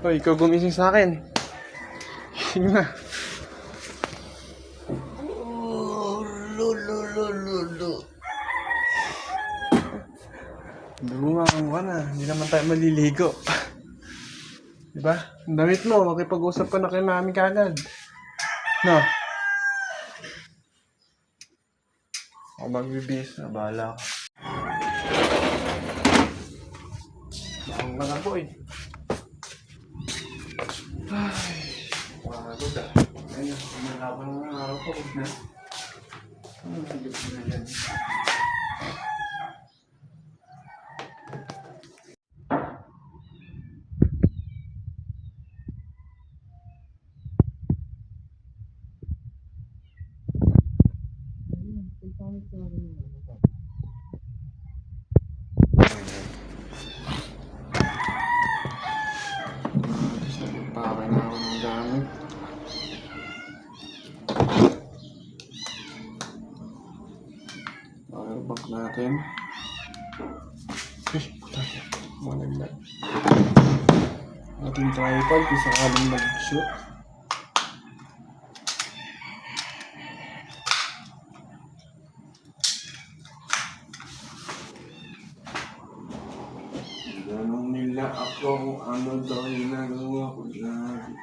Hoy, ikaw gumising sa akin. Sige na. Dumangan ka na. Hindi naman tayo maliligo. Diba? Ang damit mo, makipag-usap ka na kay mami kagad. No? Ako magbibis na, bahala ka. Ang mga boy. Ay, pagod ah. Ayun, kumalaban ng araw ko. Huwag na. Ang higit na yan. Pakay na ako ng gamit. Powerbank natin. Malaglag. Ating tripod kung sakaling mag-shoot. Ganong nila ako kung ano daw yung nagawa ko lagi.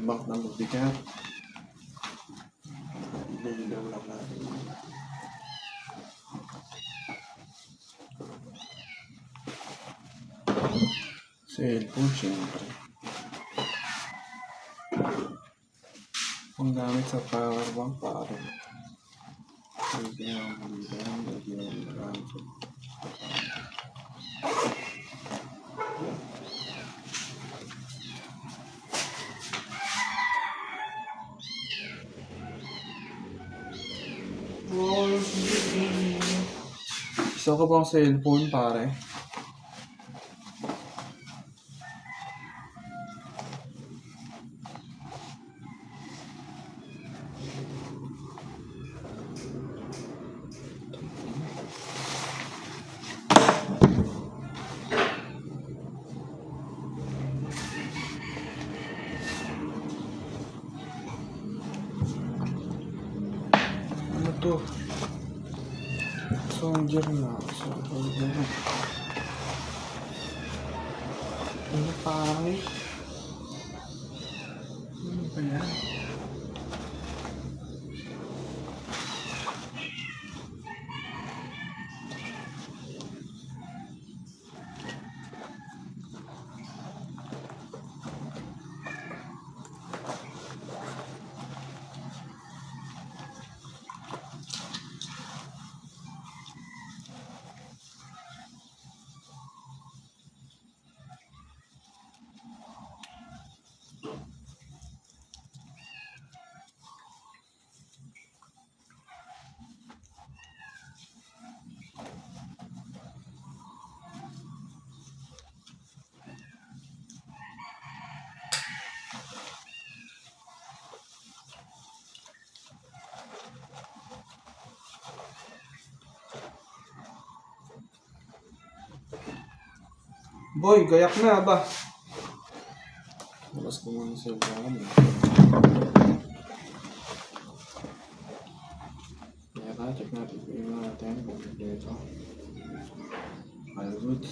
Bank na mabigat. Ilaw lang natin. Cellphone, syempre. Ang gamit sa powerbank para hindi na magamit. Gusto ko bang cellphone, pare? Ano to? Soldier na. Soldier na. Ano pare? Ano ba yan? Boy, gayak na ba? Labas ko muna sa ibahan eh. Kaya ka, check natin kung yung natin kung dito. All good.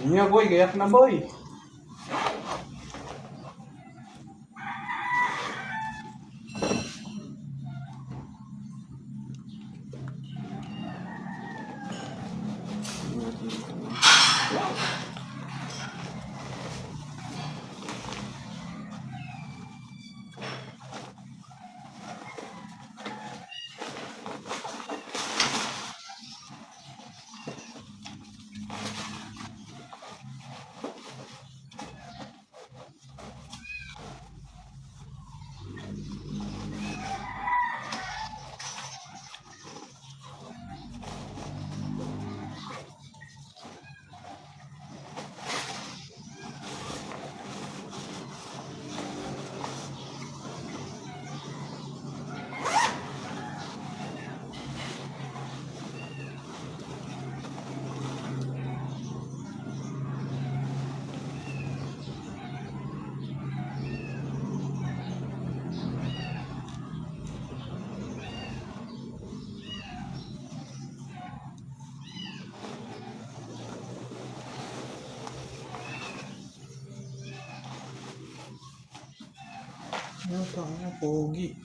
Yun nga boy, gayak na boy. Ano pa nga, pogi.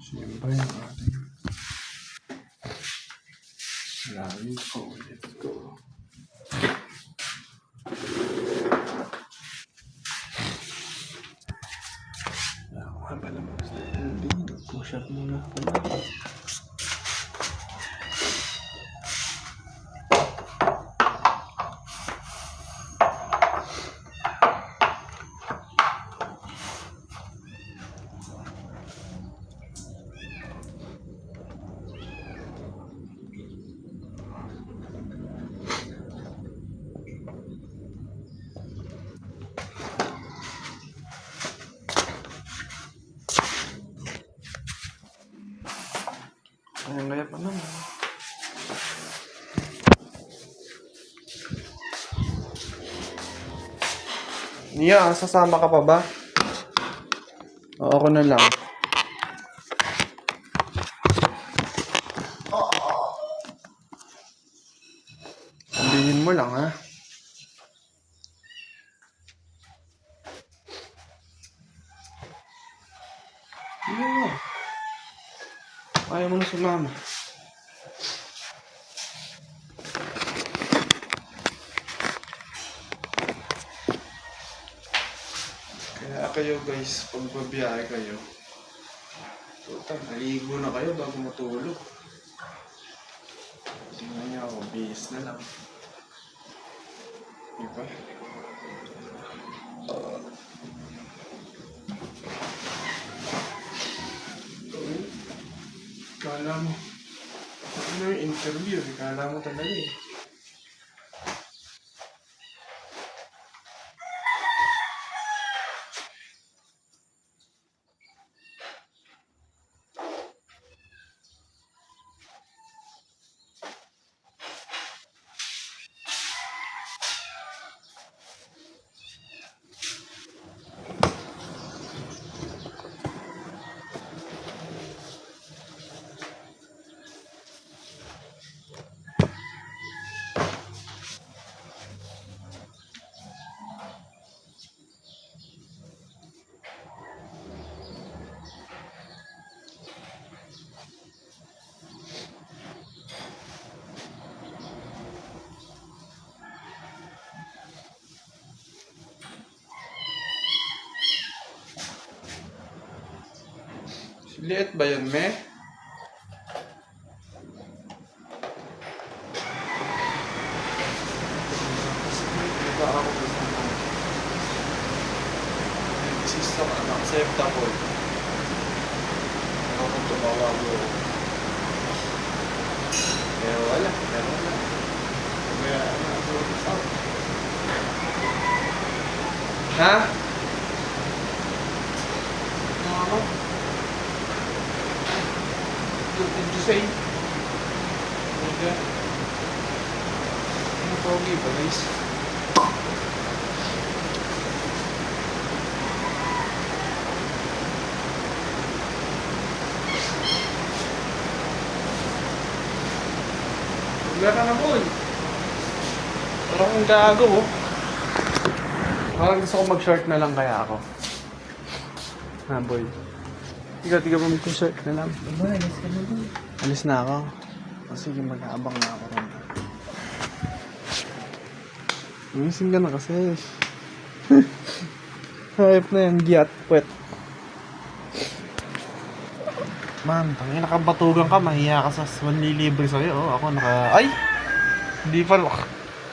Siyempre yung ating lalim ko. Let's go. Ako nga pala mag-start ng video. Push up muna pala. Kaya pa naman. Nia, sasama ka pa ba? O ako na lang. Sabihin mo lang, ha? Hindi mo. Ayaw mo na sumama. Kaya kayo guys, pag babiyahe kayo, puta, naligo na kayo bago matulog. Tingnan niya ako, bihis na lang. Diba? Kala mo, ano yung interview? Kala mo talaga eh. Liit ba yun, me? Diba ako gusto mo? System, acceptable. Ako kung tumawa mo. Pero wala. Kaya ha? Ano? What did you say? Okay. Ano pogi ba guys? Wala ka na boy. Parang kong gago oh. Parang gusto ko mag-short na lang kaya ako. Ha boy. Tiga mo mag-short na lang. Alis ka na doon. Alis na ako. O sige, mag-aabang na ako rin. Umising ka na kasi. Hype na yan, giat, puwet. Man, tangin nakabatugan ka, mahiya ka sa manlilibre sa'yo. Oh, ako Ay! Hindi pala.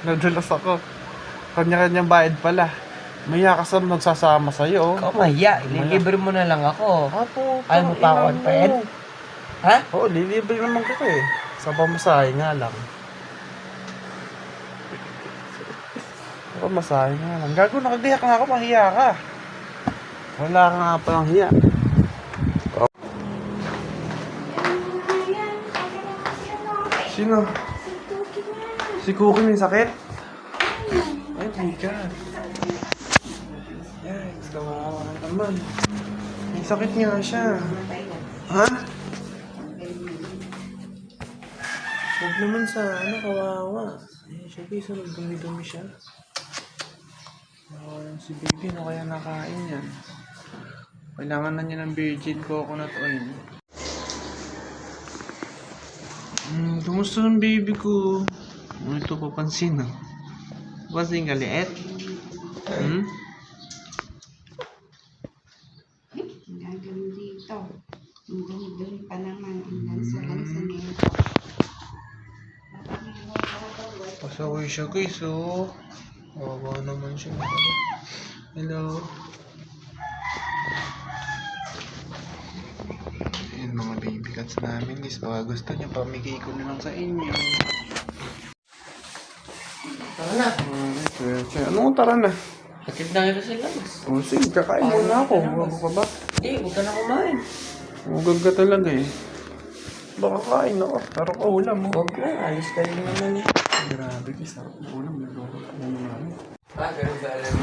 Nadulas ako. Kanya-kanyang bayad pala. Mahiya ka sa magsasama sa'yo. Ikaw mahiya. Ililibre mo na lang ako. Apo, Ayaw mo pa ako, friend? Ha? Oo, lilibre naman kita eh. Sa pamasahe nga lang. Pamasahe nga lang. Gago, nakagayak nga ako, mahiya ka. Wala ka nga palang hiya. Sino? Si Cookie may sakit? Ay my God. Yes, kawawa naman. May sakit nga siya. Ha? naman sa kawawa. Eh, siya guys, nagdumi-dumi siya. Si baby, no kaya nakain yan? Kailangan na niya ng virgin coconut oil. Kumusta ang baby ko? Ito papansin, ah. Papansin ka, liit? Gagawin dito. Ang dumi-dumi pa naman. Ang lansa-lansa niya. Pasaway siya guys, oh. Wawa naman siya. Hello. Ayan mga baby cats namin guys. Baka gusto niya, pamigay ko na lang sa inyo. Tara na. Ano tara na? Hatid na kita sa labas. Oh, sige, kakain muna ako. Huwag pa ba? Huwag ka na kumain. Huwag ka talaga eh. Baka kain ako. Pero ulam mo. Huwag na, alis ka rin naman eh. Grabe guys, sarap ng ulam. Nagloko ko naman. Ganun ba alam?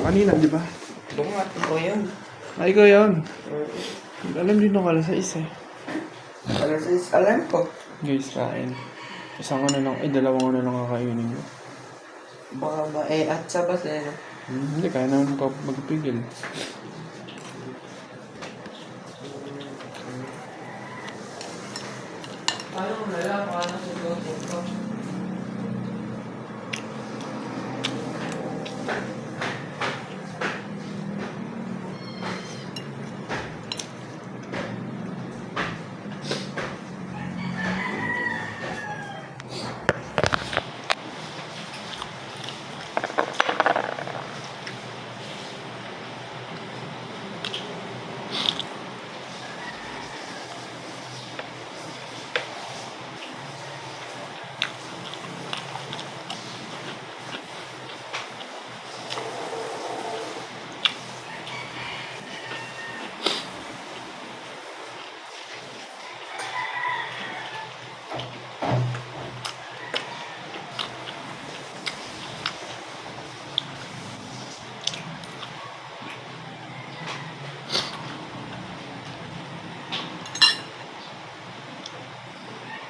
Kanina, di ba? Bungat, ito yun. Ay, ikaw yun. Alam din ako alas 6 eh. Alam ko. Guys, kain. Isang ko na lang, dalawang ko na lang kakainin ko. Baka ba, at sabas eh, no? Hindi, kaya naman magpigil. Paano mo nala? Paano sa loto ko?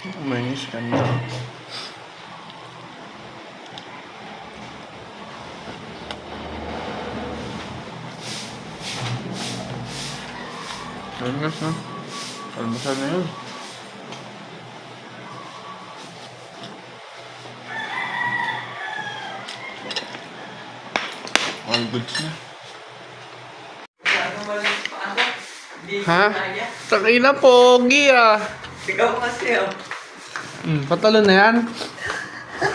Umayos ka na. Angas na. Almasal na yun. All goods na. Paano malis pa ako? Hindi Ha? ko kaya. Takina pogi ah. Ikaw kasi oh. Patalo na yan.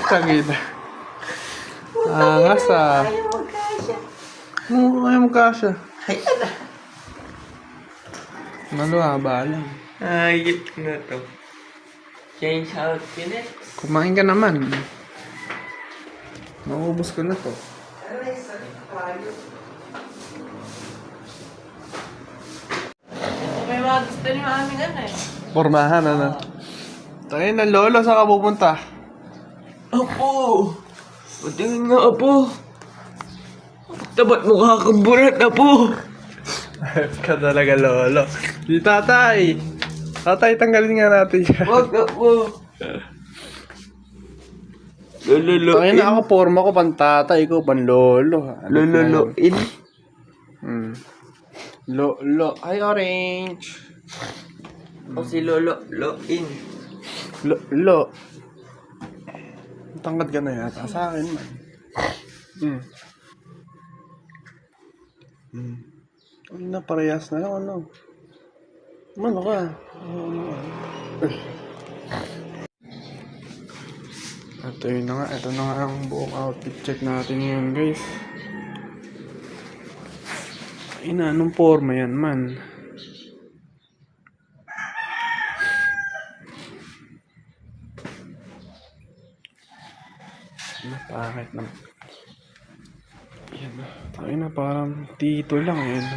Takina. Angas ah. Ayaw magkasya. Ayaw mo kasha. Ay, ala. Maluhaba lang. Ayip na to. Change outfit. Kumain ka naman. Maubos ko na to. Aray, sakit tayo. May mga gusto niyo aming ano eh. Pormahan ano. Tayo na lolo, saan ka pupunta? Apo! Patingin nga, Apo! Tabat mo kakamburat, Apo! Ka talaga lolo. Di tatay. Tatay, tanggalin nga natin yan. Wag, Apo! Lululuin. Tayo na ako, forma ko pantatay ko, panlolo. Lululuin. Lo. Ay, orange. O si Lolo-loin. Lo. Tangkad ka na yata. Sa akin man. Ay na, parehas na lang ano. Ano ka? Ito na nga ang buong outfit check natin ngayon guys. Ay na, anong forma yan man? Pangit na. Yan na. Tayo na, parang tito lang yan.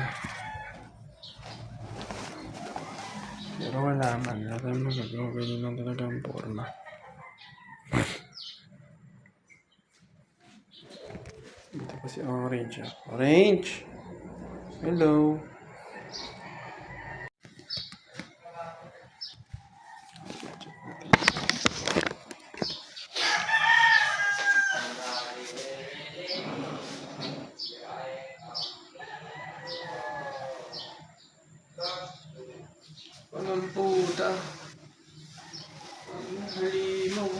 Pero wala man. Wala tayong magagawa. Ganyan lang talaga ang forma. Dito pa si Orange. Orange! Hello! Walang puta. Ang halimaw.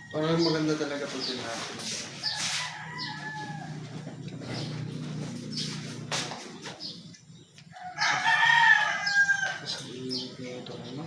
Parang maganda talaga pag tinapin. Sabihin ko ito, ano?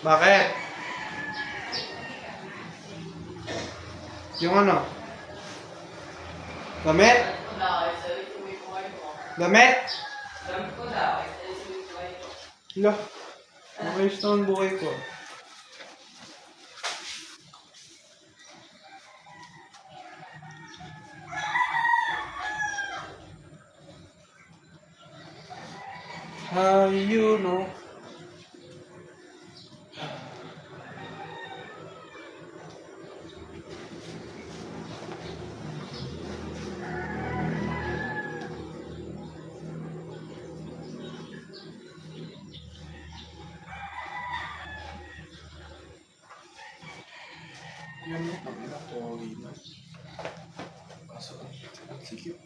Bakit? Yung ano? Damit? Damit? Hala, ayos naman buhay ko. How you know? Yan mo, pamila, pogi na. Pasok ang sige.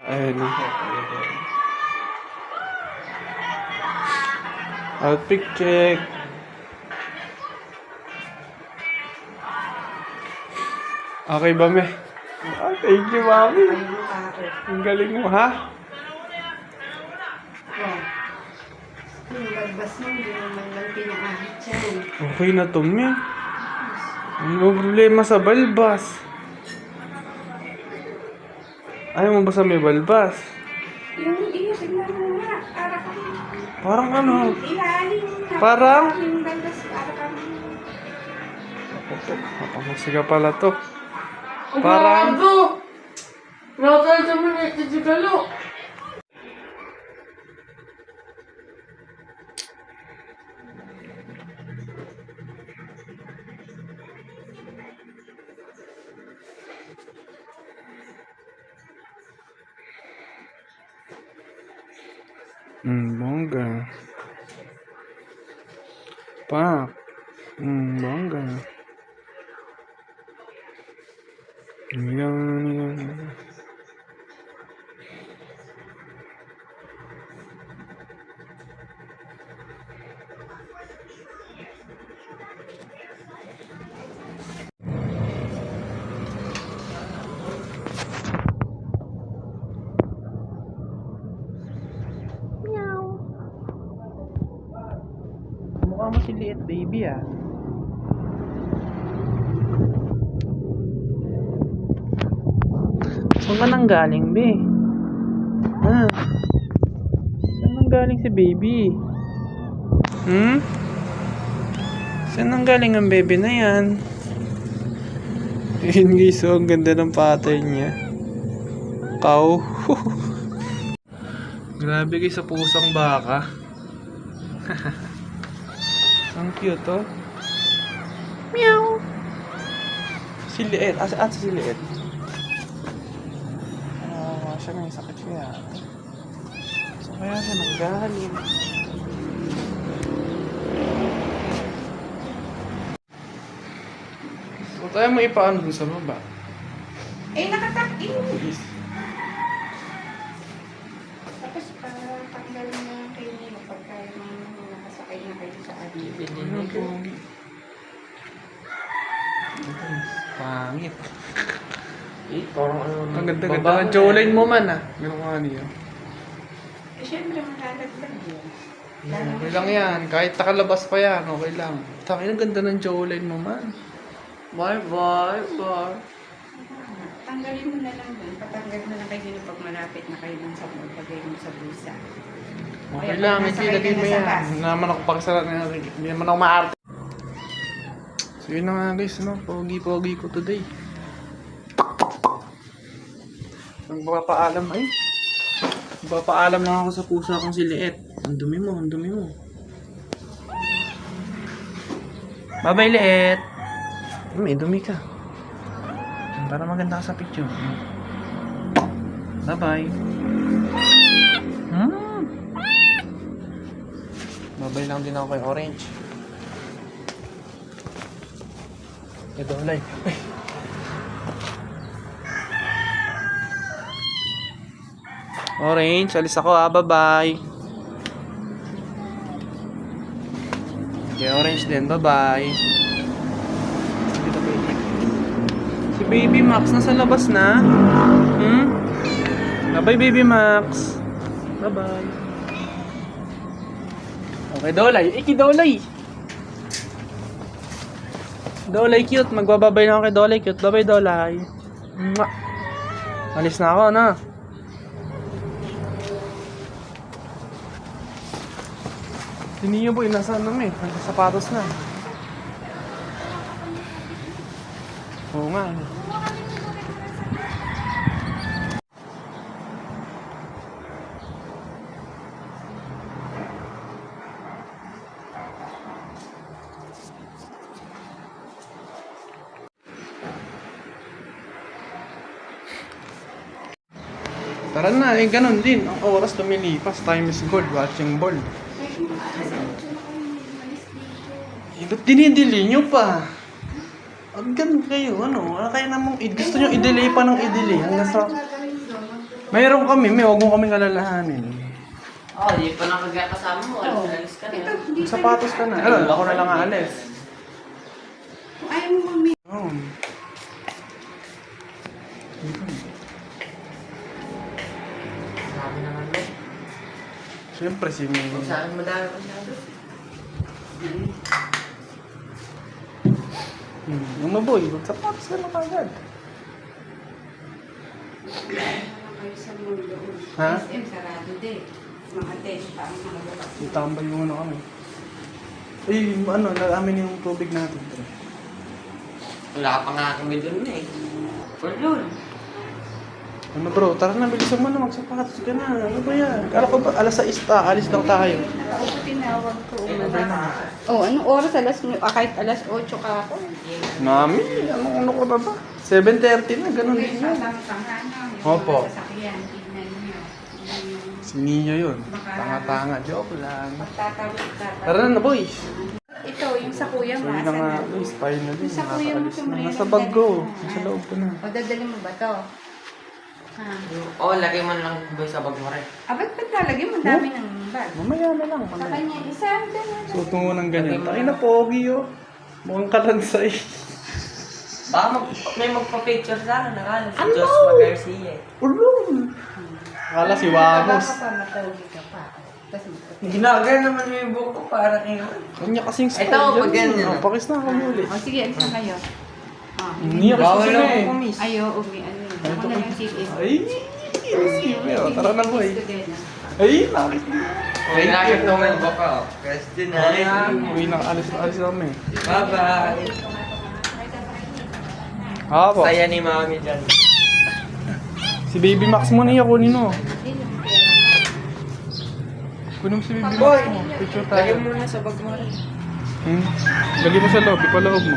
Ayun. Outfit check. Okay ba, me? Ah, thank you, mami. Ang galing mo, ha? Yung balbas mo, hindi naman lang pinaahit yan. Okay na to, me. Ano problema sa balbas? Ayaw mo ba sa may balbas? Yung tignan mo nga, para kang... Parang ano? Ilalim na. Parang? Yung balbas, para kang... Napamasiga pala to. Parang... Nakakal sa mga nagtisigalo. Bongga. Pak. Bongga. Yan. Mukha mo si liit baby ah. Saan ka nang galing, be? Ha? Saan nang galing si baby? Saan nang galing ang baby na yan? Ayun guys, so ang ganda ng pattern niya. Cow. Grabe guys, sa pusang baka. Ang cute, oh. Meow. Si Liet. Si Liet. Siya may sakit siya. So, kaya siya nanggaling. So, tayo mo ipaano dun sa baba. Nakatak-in. Please. Tapos para tanggalin na yung kayo pagka yung nakasakay na kayo sa Ano, pogi. Pangit. Parang ano. Ang ganda-ganda ng jawline mo man ah. Ganun ka niya. Eh, syempre, malalagdag yun. Okay lang yan. Kahit nakalabas pa yan, okay lang. Takin, ang ganda ng jawline mo man. Bye. Tanggalin mo na lang dun. Patanggal mo na kayo dun pag malapit na kayo dun sa mood. Lagay mo sa bulsa. Okay lang, hindi lagay mo yan. Hindi naman ako pakisalan na hindi naman ako maarte. So yun na nga guys, no? Pogi-pogi ko today. Magpapaalam ay. Magpapaalam lang ako sa pusa kong si Liet. Ang dumi mo, ang dumi mo. Bye-bye, Liet. May dumi ka. Para maganda ka sa picture. Bye-bye. Bye-bye lang din ako kay Orange. Ito, Olay. Orange, alis ako ah. Bye-bye. Okay, Orange din. Bye-bye. Si Baby Max nasa labas na. Bye-bye, Baby Max. Bye-bye. Okay, Dolay. Iki, Dolay. Dolay cute. Magbababay na ako kay Dolay cute. Bye-bye, Dolay. Mwah. Alis na ako, na. Hindi niyo boy, nasa ano eh. Nasa sapatos na. Oo nga. Tara na, eh ganun din. Ang oras lumilipas. Time is gold. Watching ball. Ba't dinidili nyo pa? Ang ganun kayo, ano? Ano kaya namang gusto nyo i-delay pa ng i-delay? Hanggang sa... Mayroon kami, huwag mo kaming alalahanin. Di pa nakagkakasama mo. Alis ka na. Sapatos ka na. Ano, ako na lang aalis. Kung ayaw mo mami. Oo. Sabi naman mo. Siyempre, si Ming. Kung saan madami masyado. Yung maboy, sapatos ka na kagad. Kayo sa mundo. Ha? SM sarado din. Mga test pa ang mga labas. Itambay mo na kami. Eh, ano, nag-amin yung tubig natin. Pre. Wala pa nga kami dun eh. Pulol. Ano bro, tara na, bilisan mo na, magsapatos ka na. Ano ba yan? Kala ko ba, alas 6 alis lang tayo. Ako tinawag ko. Anong oras? Kahit alas 8 ka ako. Mami, ano ko na ba? 7:30 na, ganun din yan. Opo. Sasakyan, tignan niyo. Si Mia yun. Tanga-tanga, joke lang. Magtatawid. Tara na, boys. Ito, yung sa kuya So mo. yun na nga, boys, finally. Sa kuya mo, Nakakalis na. sombrero. Nasa bag ko. Nasa loob ko na. O, dadali mo ba to? Ha? Lagay mo na lang boy sa bag mo rin. Ba't lalagyan mo? Dami ng bag. Mamaya na lang. Sa kanya, isa. Suot mo ng ganyan. Tayo na, pogi oh. Mukhang kalansay. Baka may magpa-picture sa akin. Nakala si Joshua Garcia eh. Ulong! Akala si Wamos. Baka pa matawag ka pa. Tapos Ginagal naman yung buhok ko para kayo. Kanya kasing style. Ito, yan. pag ganyan. Oh, pakis na ako muli. O, sige, alis na kayo. Niya kasi Bawal sila lang eh. ako miss. Ayo, umi, ano yun. Ako na lang sit-in. Ay, sige. Tara na boy. Ay, nakakit. May nakakituman ba ka? Question na. Uwi na, alis kami. Bye-bye. Apo. Saya ni mami dyan. Si Baby Max mo niya, kunin mo. Kunin mo si Baby Max mo. Picture tayo. Lagyan mo na sa bag mo rin. Lagyan mo sa loob, ipaloob mo.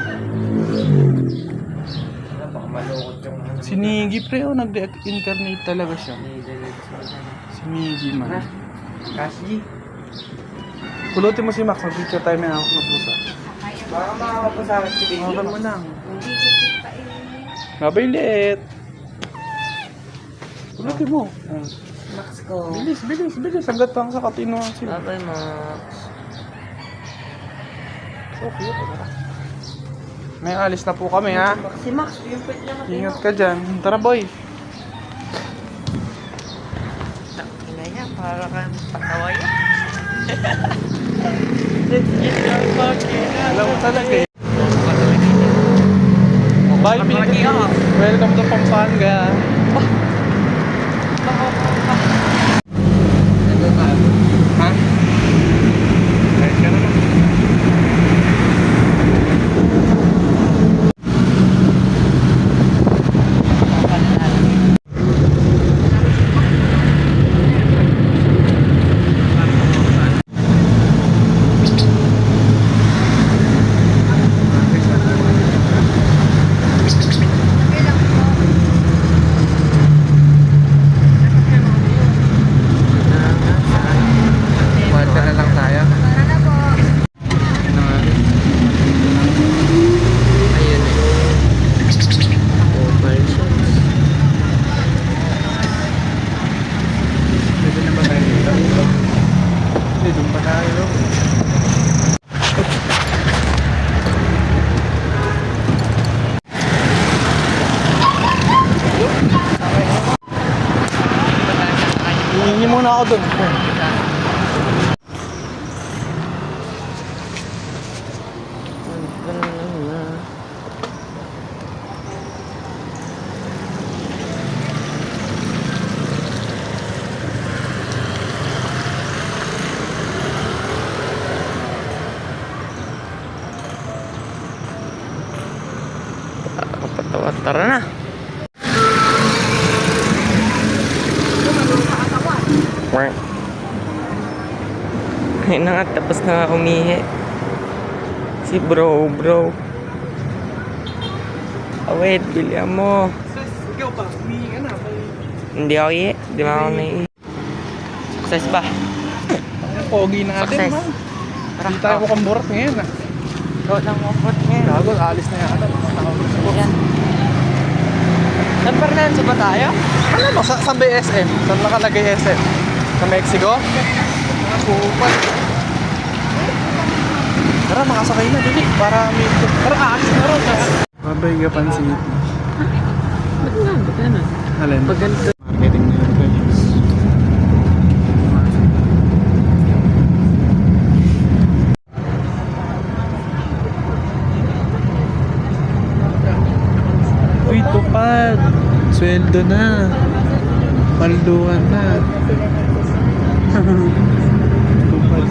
Baka malukot yung ano. Si Niggy pre, nag-incarnate talaga siya. Si Niggy man. Kasi. Pulutin mo si Max, mag-picture tayo may hawak na pusa. Baka makakapasakit si Baby. Hawakan mo lang. Mabay liit. Pulutin mo. Max ko. Bilis. Hanggat pang sa katino. Bye-bye, Max. So cute. May alis na po kami ha. Si Max, yung pwede naman. Ingat ka dyan. Tara boy. Ina niya, para kang patawa yan. Legit lang makina. Alam mo talaga eh. Bye, Malaki Pilipinas. ah. Welcome to Pampanga. Ha? Kahit ka naman. Kumalta na lang tayo. Ayun eh. Opal shoes. Pwede na ba tayo dito? Hindi, doon pa tayo. Hihingi muna ako doon. Kapatawa, tara na. Quack. Ayun na nga, tapos na nga umihi. Si bro. Wait, bilihan mo. Ikaw pa, humingi ka na. Hindi ako ihi. Di ba ako naihi? Success ba? Pogi na natin, Success. man. Hindi tayo mukhang burat ngayon ah. Ikaw lang mapot ngayon. Gago, alis na yan. Yan. San Fernando ba tayo? Ano mo, sa BSM? Saan nakalagay SM? Sa Mexico? Kupal. Tara, makasakay na, dili. Para may... Tara, aalis na ron. Babay ka pansin. Ba't nga? Alin? Pag ganito. Marketing na yun. Uy, tupad. Sweldo na. Palduan na. Tupad.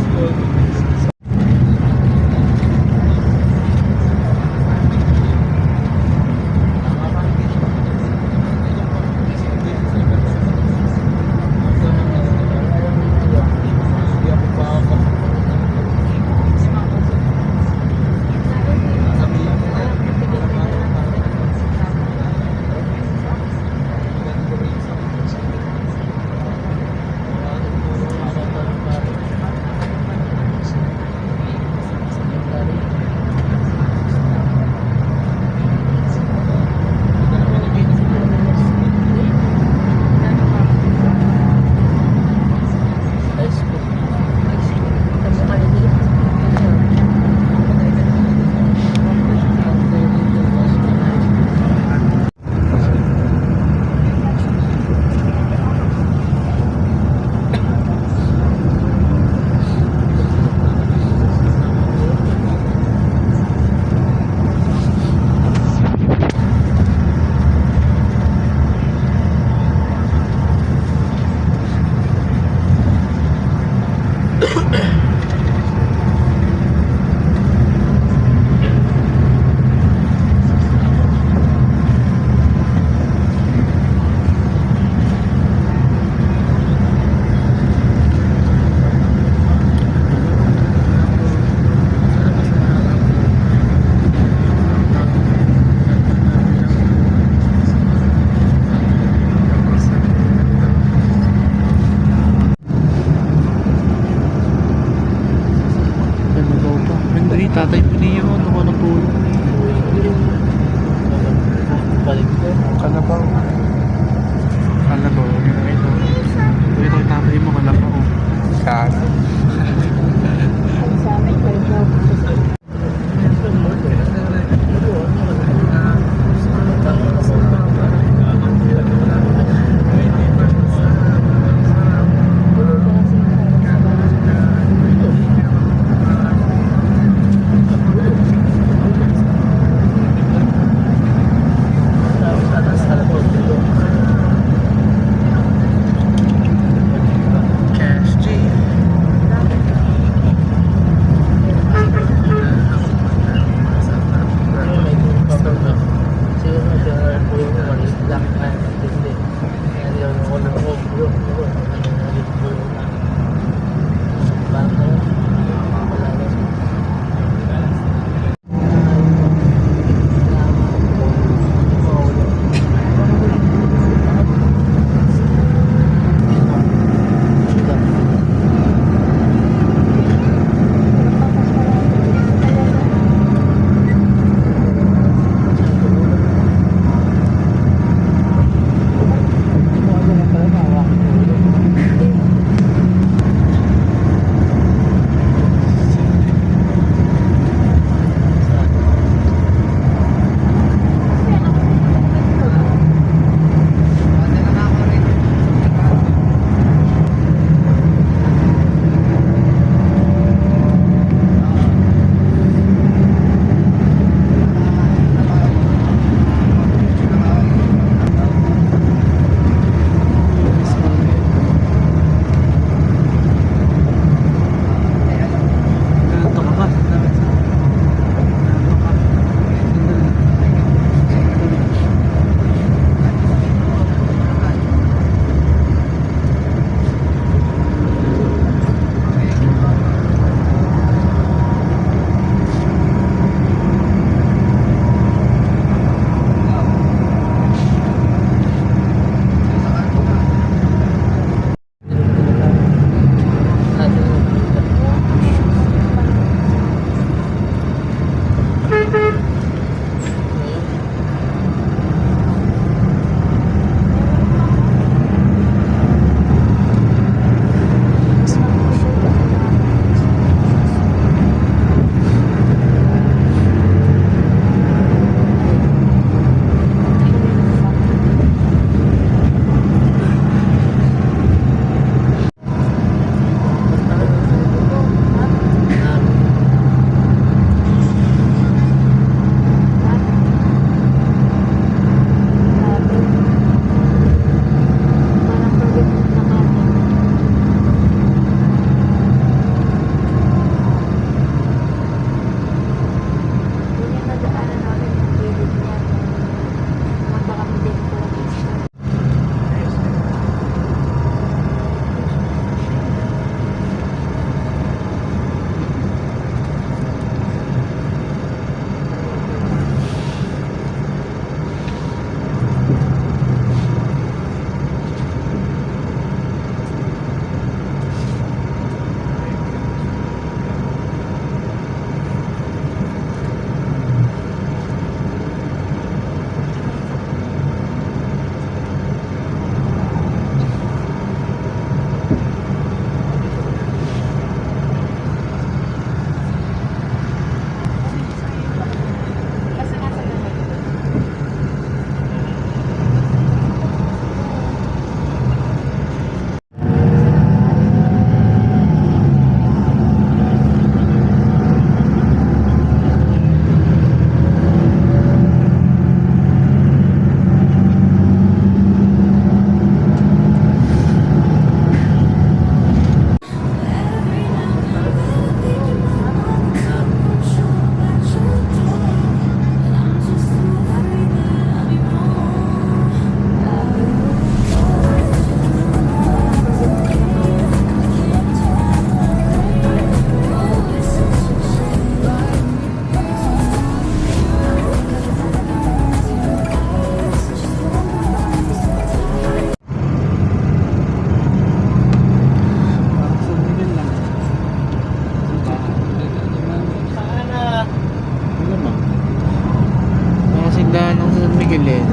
Kilin.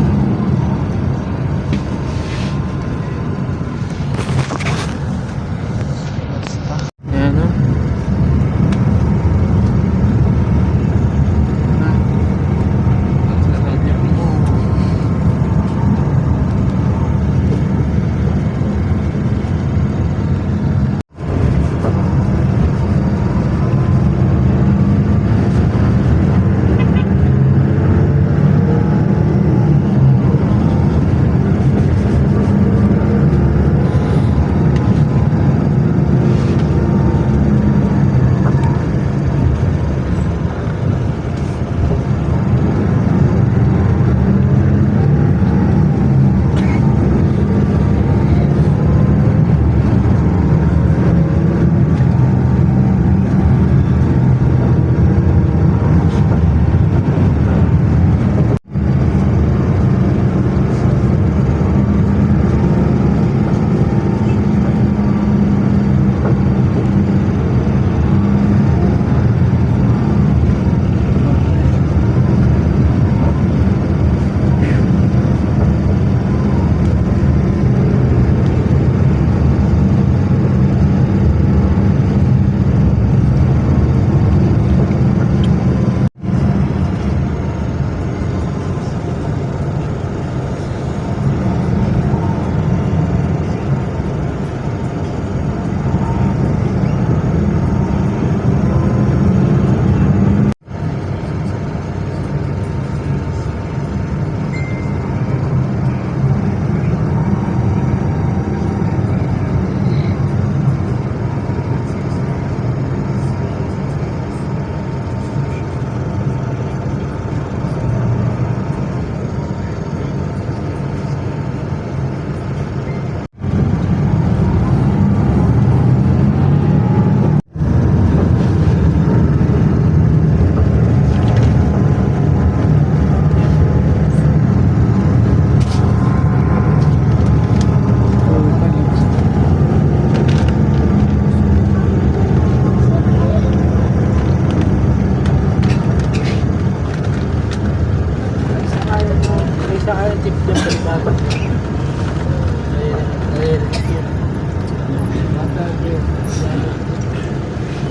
Basta. Ayan o.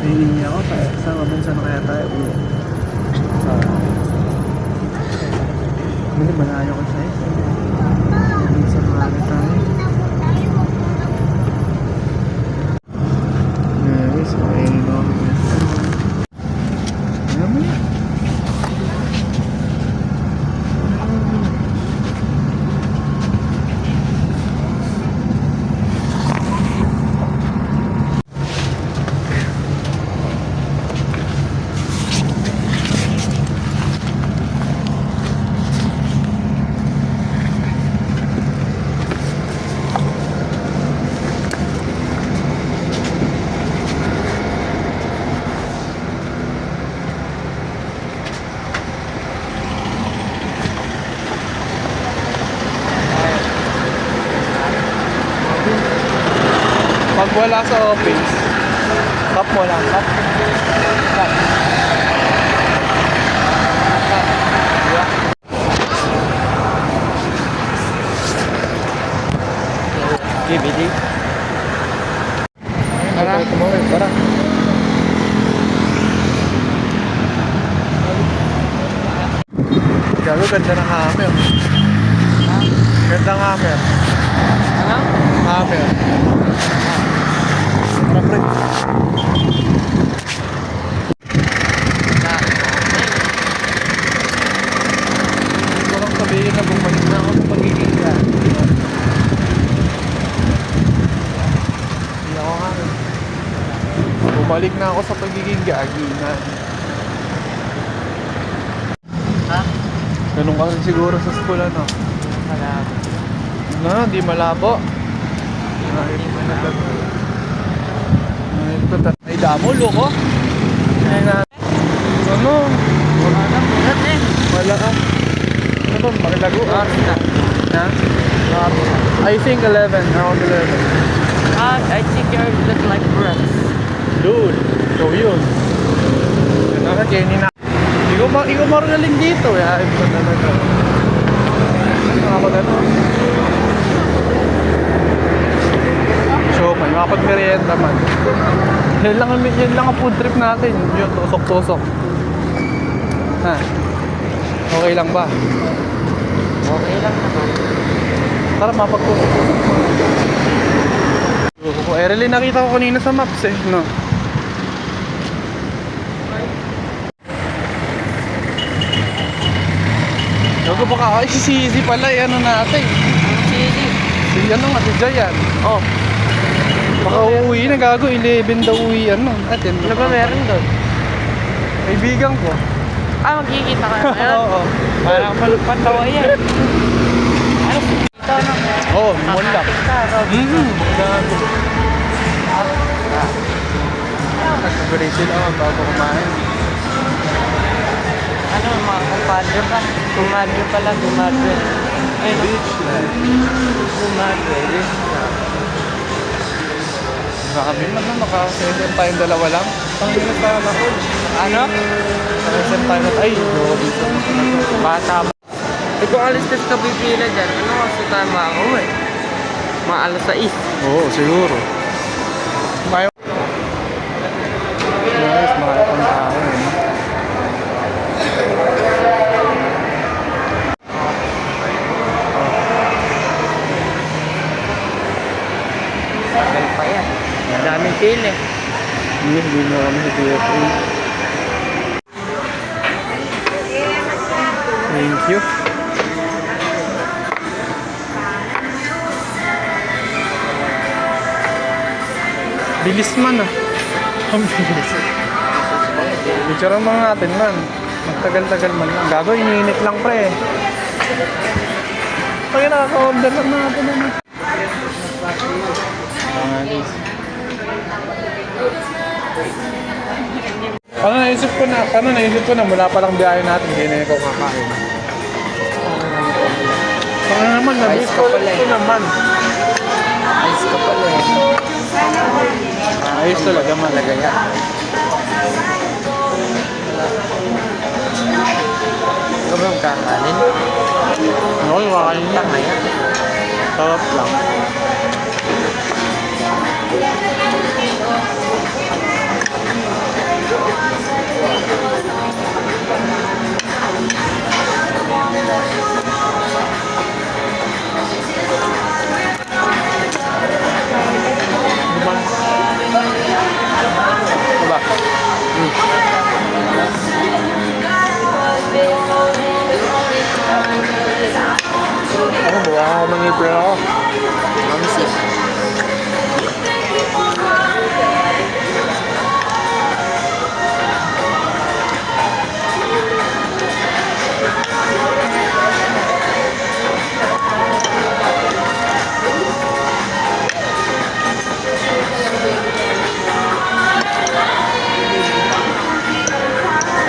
Nahihingi ako tayo. Saan mabansa na kaya tayo uwi? Hindi, malayo ko siya eh. Minsan marami tayo. Yes, makainin ako. Alam mo yan. Pag wala sa office, tap mo lang, tap. Tap. Tap. Yeah. KBD. Tara, tara. Gago, ganda ng hammer. Ganda ng hammer. Ano? Hammer. Tara, pre. Hindi ko lang sabihin na bumalik na ako sa pagiging ka. Hindi ako nga. Bumalik na ako sa pagiging gagi na. Ha? Ganun ka rin siguro sa school, ano? Malabo. No, di malabo. Hindi malabo. Ay, damo, loko. Ay, na. Ano? Wala na, bulat eh. Wala ka. Ano ba? Makilago? Arta. Ha? I think 11. Around 11. I think you look like brats. Dude, so yun. Yun ako, Kenny na. Hindi ko marunong dito. Ayaw ko talaga. Nakapag-ano. So, may makapag-merienda man. Yan lang ang food trip natin. Yun, tusok-tusok. Ha? Okay lang ba? Okay lang naman. Tara, mapagtusok-tusok. Really, nakita ko kanina sa maps eh, no? Gago baka, ay si pala eh, ano natin? Sili. Si ano nga, si Jayan. Oh, Baka uuwi na, gago, 11 daw uwi, ano? Atin. ano ba meron doon? Kaibigan ko. Ah, magkikita ka ngayon? Oo. Parang palupatawa yan. Ano? Ito na. Oo, wala. Gago. Nag-break sila bago kumain. Ano, mga kumpadre pa? Kumadre pala, kumadre. Ay, Beach na. kumadre. Baka naman naka-session tayong dalawa lang. Panginoon pa ako. Ano? Naka-session tayo na ay, dito. Bata ba? Eh kung alis ka pipila dyan, ano kasi tayo makakauwi? Mga alas 6. Oo, siguro. Mayo. Guys, mahal pang tao eh. Tagal pa yan. Madaming pili. Hindi mo kami sa DFA. Thank you. Bilis man ah. Ang bilis. Picture mga natin man. Magtagal-tagal man lang. Gago, iniinit lang pre. Pag nakaka-order lang natin ano. Naisip ko na mula pa lang biyahe natin, hindi na ikaw kakain. Ano naman, nabis ko naman. Ayos ka pala eh. Ayos talaga malaga yan. Ikaw ba kakanin? Okay, kakain lang. Tama yan. Sarap lang. Diba? Ano ba? Ako mangipin ako. Mamsi.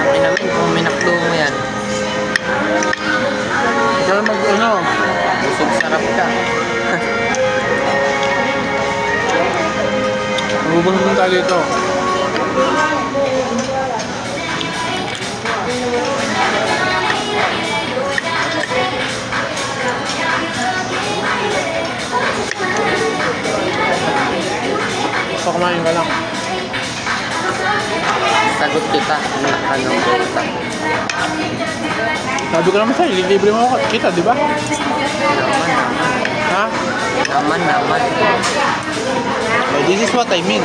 Sabi namin kung minakdo mo yan, Kaya mag-ano? busog sarap ka. Magubos tayo dito. So, kumain ka lang. Sagot kita, nakanong kita. Sabi ko naman sa'yo, libre mo ako kita, di ba? Naman. Ha? Naman. This is what I mean.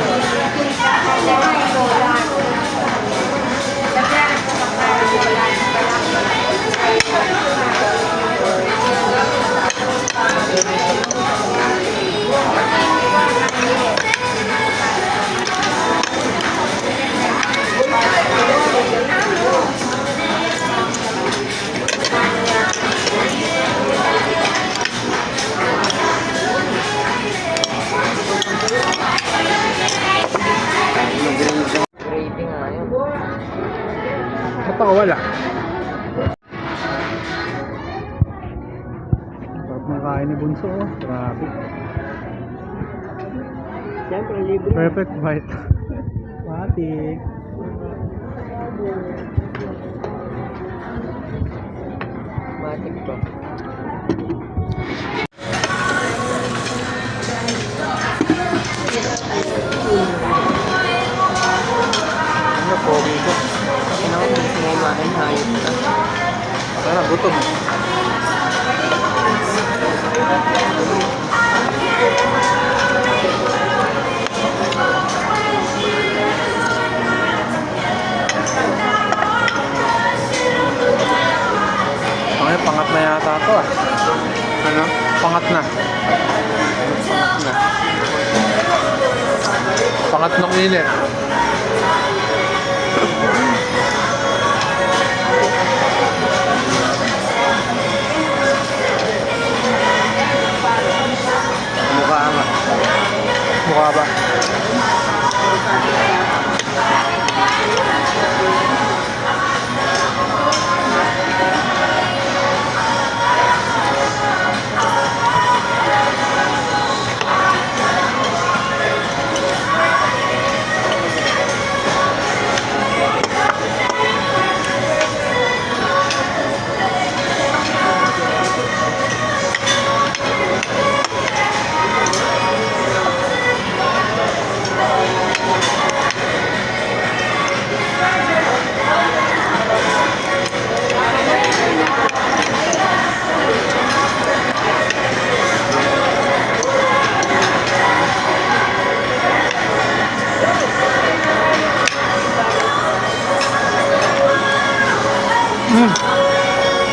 Gravy nga yun. Ba't ako wala? Sarap ng kain ni Bunso, oh. Grabe. Siyempre, libre. Perfect bite. Pati. Matik ba? Pangit ka. Tara, gutom. Ay, pangat na yata to ah. Ano? Pangat na. Pangat na. Pangat ng init. Mukha nga. Mukha ba?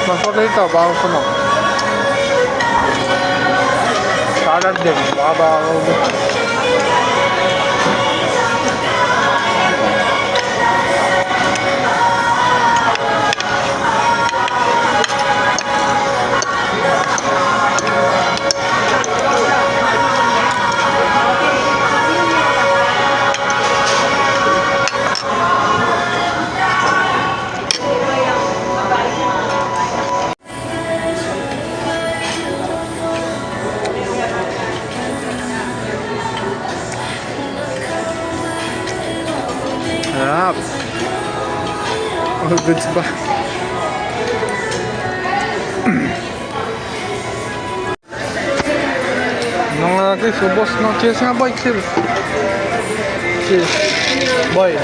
Masarap ito, baka gusto mo. Salad din, baka sarap. All goods ba? Nung natin, subos no. Cheers nga boy, cheers. Cheers. Boy.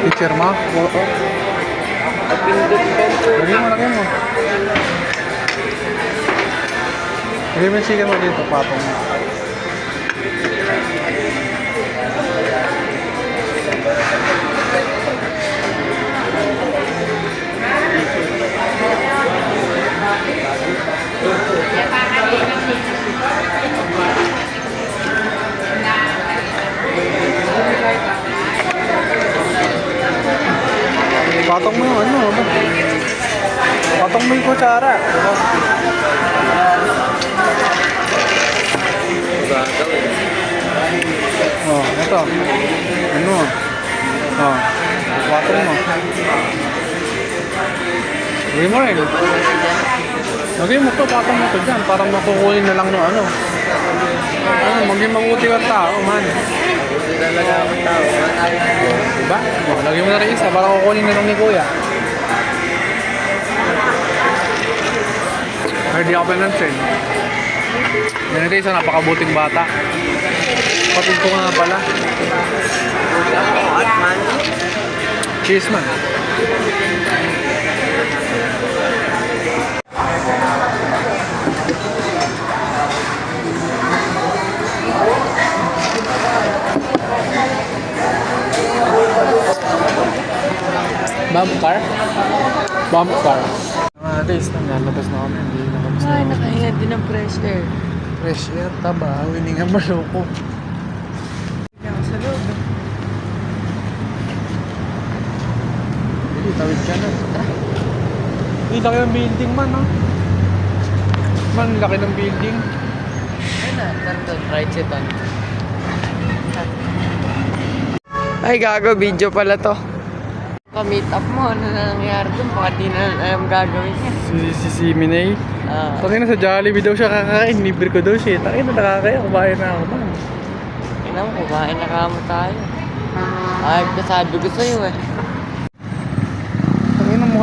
Picture mo? Oo. Lagyan mo, lagyan mo. Lagyan mo yung chicken mo dito, patong mo. Patong mo yung ano, ba? Patong mo yung kutsara. Oh, ito. Ano? Oh, patong mo. Lagay mo rin. Lagay mo to, patong mo to dyan. Parang makukunin na lang no ano. Ano, maging mabuti kang tao, man. Hindi talaga akong tao. Diba? Oh, lagay mo na rin isa para kukunin na lang ni Kuya. Ay, di ako pinansin. Yan ito isa napakabuting bata. Patid ko nga pala. At man. Cheers man. Bump car? Bump car. Days na lalabas na kami. Hindi nakalabas na Ay, kami. nakahinga din ng fresh air. Fresh air, taba. Winingan maloko. Hindi ako sa loob. Hindi, tawid ka na. Hindi, laki ng building man, ha? Man, laki ng building. Ayun na, nandun, right sit on. Ay, gago, video pala to. Pa-meet up mo, ano na nangyari dun? Baka di na alam gagawin niya. Si Minay. Takay na sa Jollibee daw siya kakain. Libre ko daw siya. Takay na nakakaya. Kumain na ako man. Tingnan mo, kumain na kamo tayo. Ay, sabi ko sa'yo eh.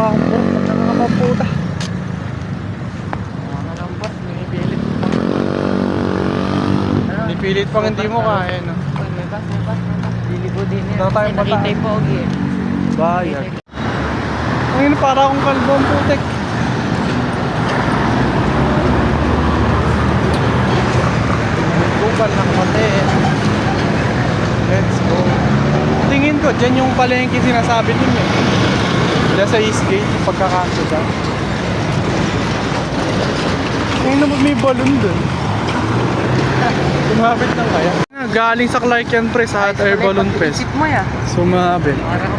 kumakampot. Pagkakakamputa. Mga lambot, pinipilit mo pa. Ano? Nipilit pang hindi mo kaya, no? Uy, may bus. Liligo din yan. Wala tayong Kasi nakita bataan. yung pogi eh. Bayag. Ngayon, para akong kalbo ang putek. Bukal ng kote. Let's go. Tingin ko, dyan yung palengke sinasabi din eh. Diyan sa Eastgate, yung pagkakaso dyan. Ngayon naman may balloon dun. Sumabit lang kaya. Galing sa Clark yan pre, sa Hot Air Balloon Fest. Isip mo ya. Sumabit. Parang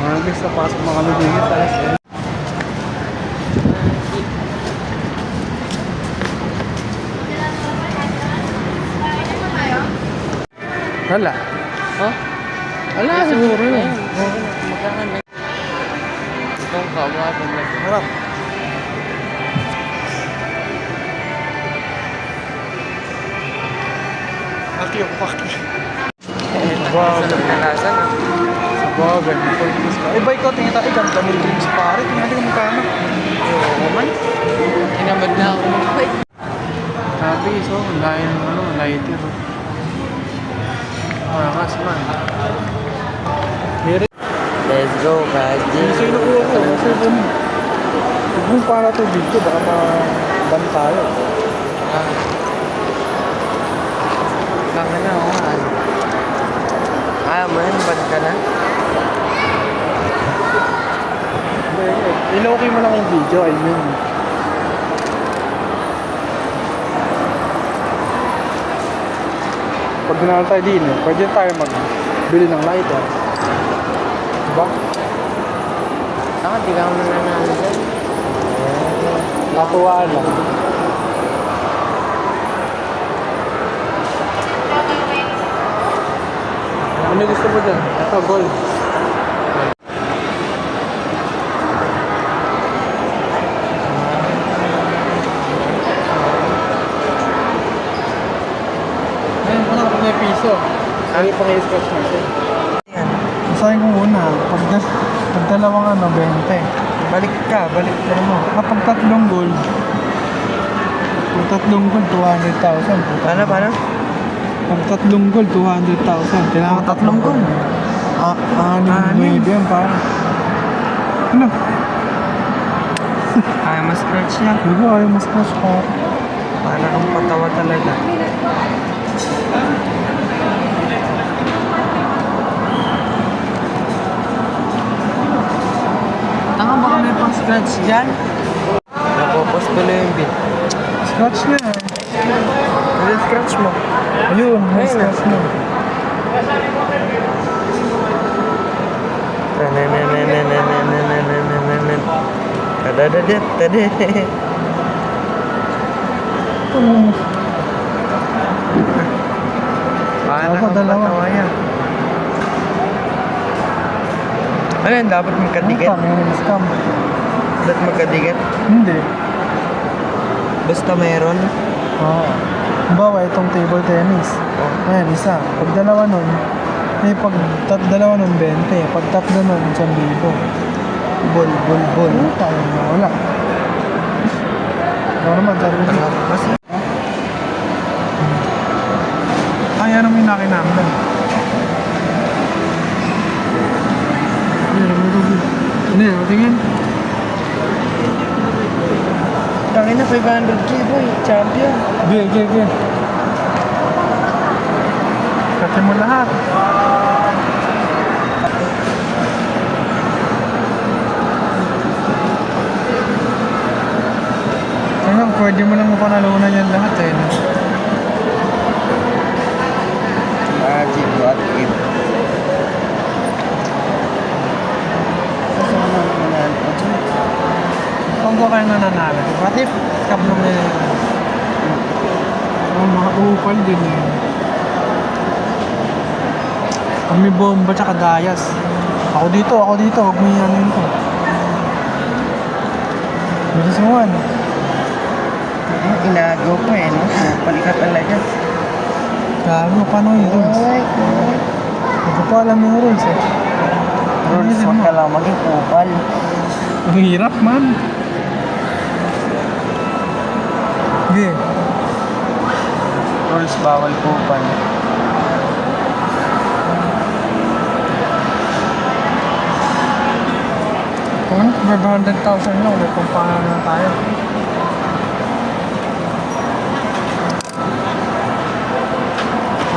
Mga guys, napasok mga kalubingit sa SM. Wala. Huh? Wala siguro yun. Magkakaroon. Itong kawa pa lang. Harap. Aki ako paki. Wow. Sa kalasan. Sabagay. Ay, ba ikaw tingin tayo. Ganda mo drinks pare. Tingin natin kung magkano. Oo man. Tinamad na ako mag-fight. Sabi, so, layo ng ano, lighter. Makas man. Meron. Let's go, guys. Sa'yo nakuha ko. Sa'yo ba mo? Huwag mong para ito dito. Baka ma-ban tayo. Kanga na ako nga. Ayaw mo yun, bad ka na? Ilokay mo lang yung video. I mean. Pag dinala tayo din eh, pwede tayo magbili ng lighter. Diba? Saka, di ka ako nananalo dyan. Natuwaan lang. Ano gusto mo dyan? Ito, gold. Ayun, ano ka may piso? Ay, pang i-scratch natin. Masahin ko muna, pag dalawang ano, 20. Balik ka mo. Kapag tatlong gold, pag tatlong gold, 200,000. Paano? Pag tatlong gold, 200,000. Kailangan tatlong gold. Anim. Yan, parang. Ano? Ayaw ma-scratch niya. Hindi ayaw mas crush pa. Para kang patawa talaga. Tanga, baka may pang scratch dyan. Napopos tuloy yung beat. Scratch na. Ano scratch mo? Ayun, may Ayun na. scratch na. Tadi. Paano Ako, kang dalawa. patawa yan? Ano yan? Dapat magkadikit? Ang pangin, scam. Dapat magkadikit? Hindi. Basta mayroon? Oo. Halimbawa, itong table tennis. Oh. Ayan, isa. Pag dalawa nun, dalawa nun, 20. Pag tatlo nun, 1,000. Bol. Tayo na, wala. Wala naman, sabi ko. Kasi Ay, ano may nakinamdan? Ano yan? Tingin? tangin na 500k boy, champion. Gil. Kati mo lahat. Hanggang pwede mo lang mapanalunan yan lahat eh. No? Magic what if? Kung ko kayo nananalo, what if kablong na yun? Oh, mga upal din eh. Pag may bomba tsaka dayas. Ako dito, huwag mo yan yun to. Bilis mo man. Inagaw pa eh, no? Palikat talaga. Gago, paano yung rules? Hindi ko pa alam yung rules eh. Rules, Isip wag mo. ka lang maging kupal. Ang hirap man. Sige. Rules bawal po pa. Kung ano, 500,000 lang, may kumpahan na tayo.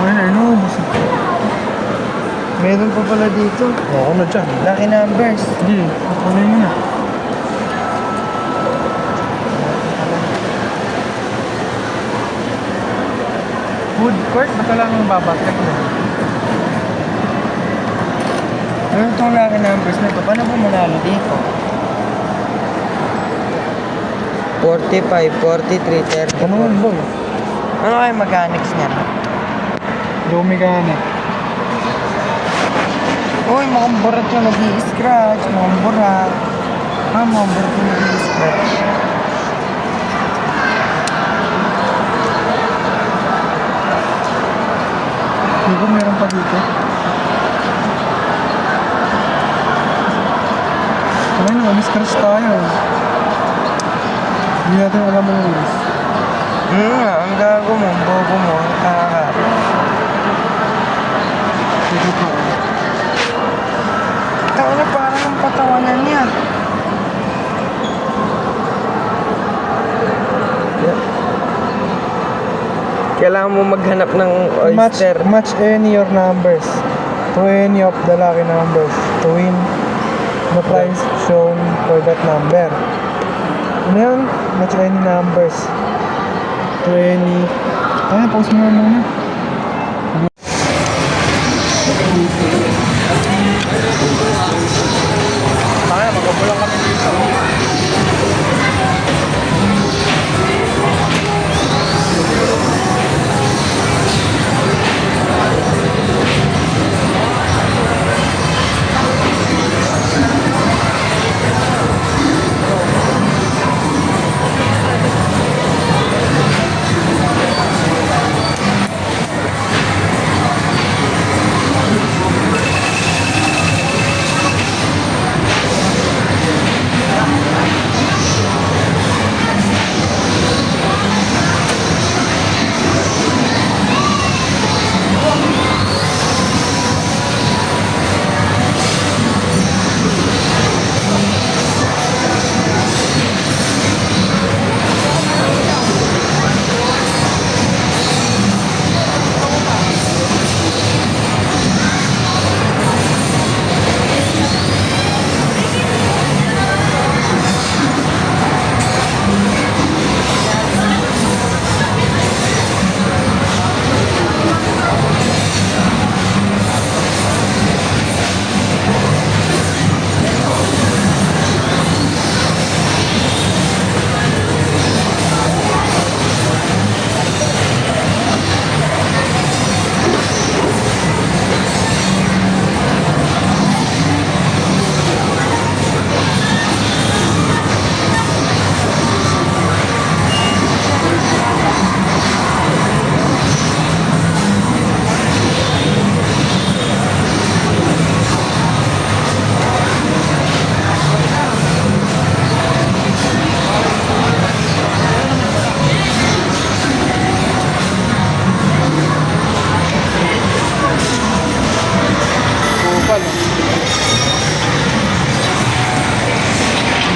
Ayun, inuubos. Meron pa pala dito. Oo na dyan. Lucky numbers. Sige, kunin mo na. Food court, ba't lang ang babatrek mo? Ano itong lucky numbers na ito? Paano po manalo dito? 45, 43, 30. Ano man, boy? Ano kaya mechanics niya? Dumi ka na. Uy, mukhang burat yung nag-i-scratch. Mukhang burat. Mukhang burat yung nag-i-scratch. Hindi ko meron pa dito. Ayun, scratch tayo. Hindi natin alam ang rules. Ang gago mo, ang bobo mo, nakaka. Dito pa. Tao na parang ang patawanan niya. Kailangan mo maghanap ng oyster. Match any your numbers to any of the lucky numbers to win the prize shown for that number. Ano yun? Match any numbers to any... Ay, pause mo na muna. Kaya, magkabulang kami dito.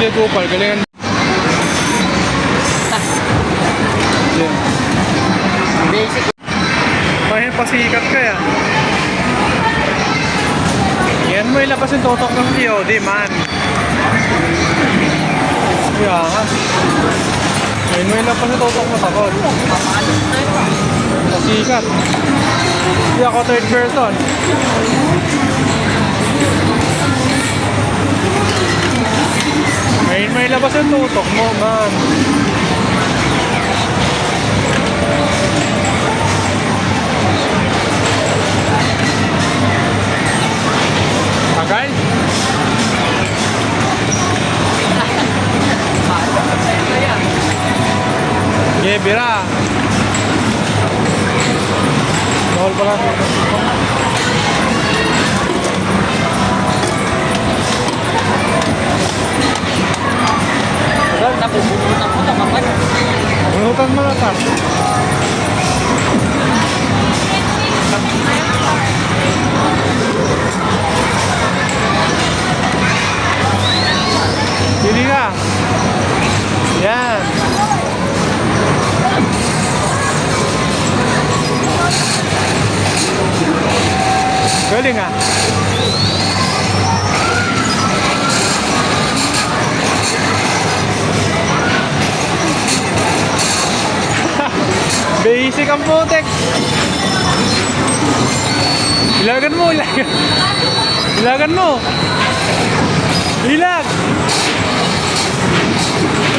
Hindi, Gopal, galingan. Basic. May pasikat ka yan. Yan mo ilabas yung totok ng COD, man. Kaya nga. Yan mo ilabas yung totok mo takot. Pasikat. Hindi ako third person. Ngayon may labas yung tutok mo, man. Tagal? Okay, bira. Bawal pala. Ilagan mo na pa. Pili ka. Yan. Galing ah. Basic ang putek. Ilagan mo, ilagan. Ilagan mo. Ilag.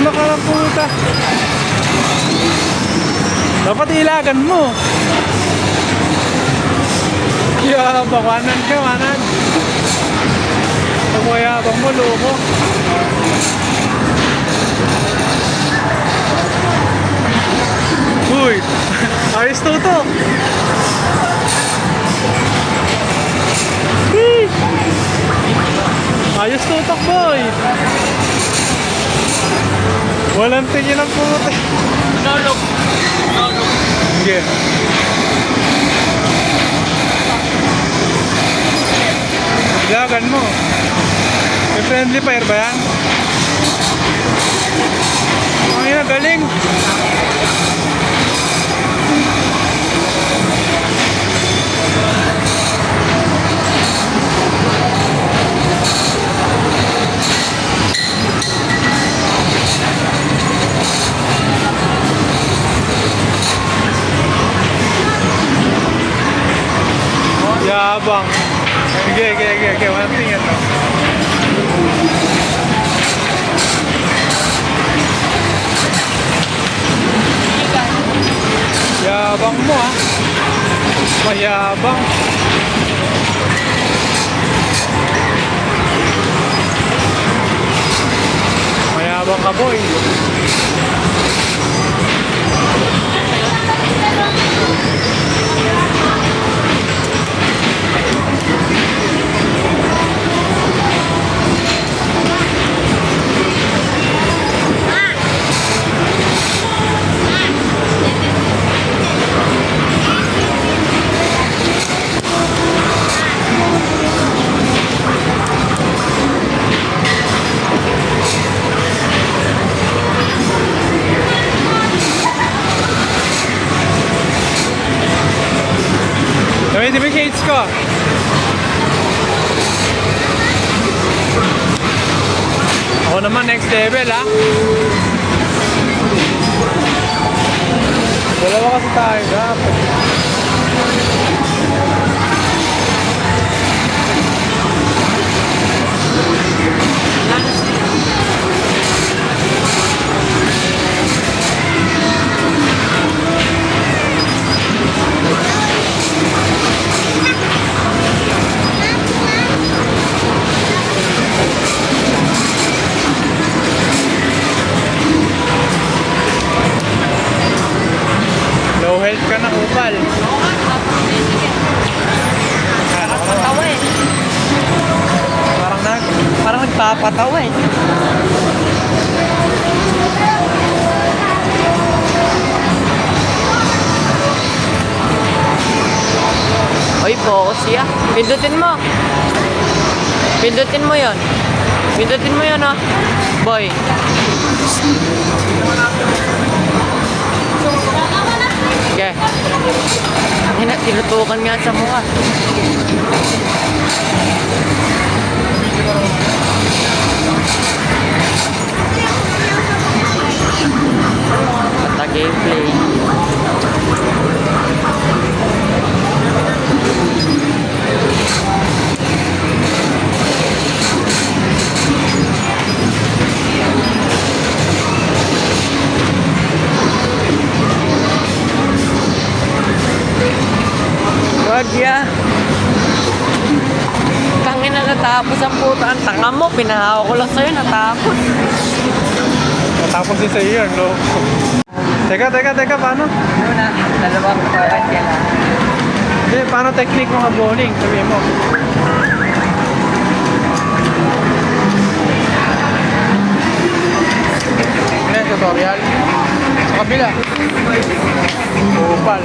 Ano ka ng puta? Dapat ilagan mo. Yabang, wanan ka, wanan. Pag mayabang mo, loko. Uy, ayos to. Hey! Ayos tutok, boy. Walang tingin ang puti. Nalog. Sige. Ilagan mo. May friendly fire ba yan? Ang ina, galing. Yabang. Okay. One thing ito. Yabang mo ah. Mayabang. Mayabang ka, boy. Di ba shades ko? Ako naman next level ah. Dalawa kasi tayo dapat. Low health ka na, kupal. Patawa eh. Parang nagpapatawa eh. Oy, focus siya. Pindutin mo. Pindutin mo yon. Pindutin mo yon ah. Boy. Sige. Tinutukan nga sa mukha. Basta gameplay. Wag ya. Tangin na natapos ang puta. Ang tanga mo, pinahawa ko lang sa'yo, natapos. Natapos din sa iyo, no? Teka, paano? Ano na? Dalawang parang kailangan. Hindi, paano technique mga bowling? Sabihin mo. Ano yung tutorial? kabila. Opal.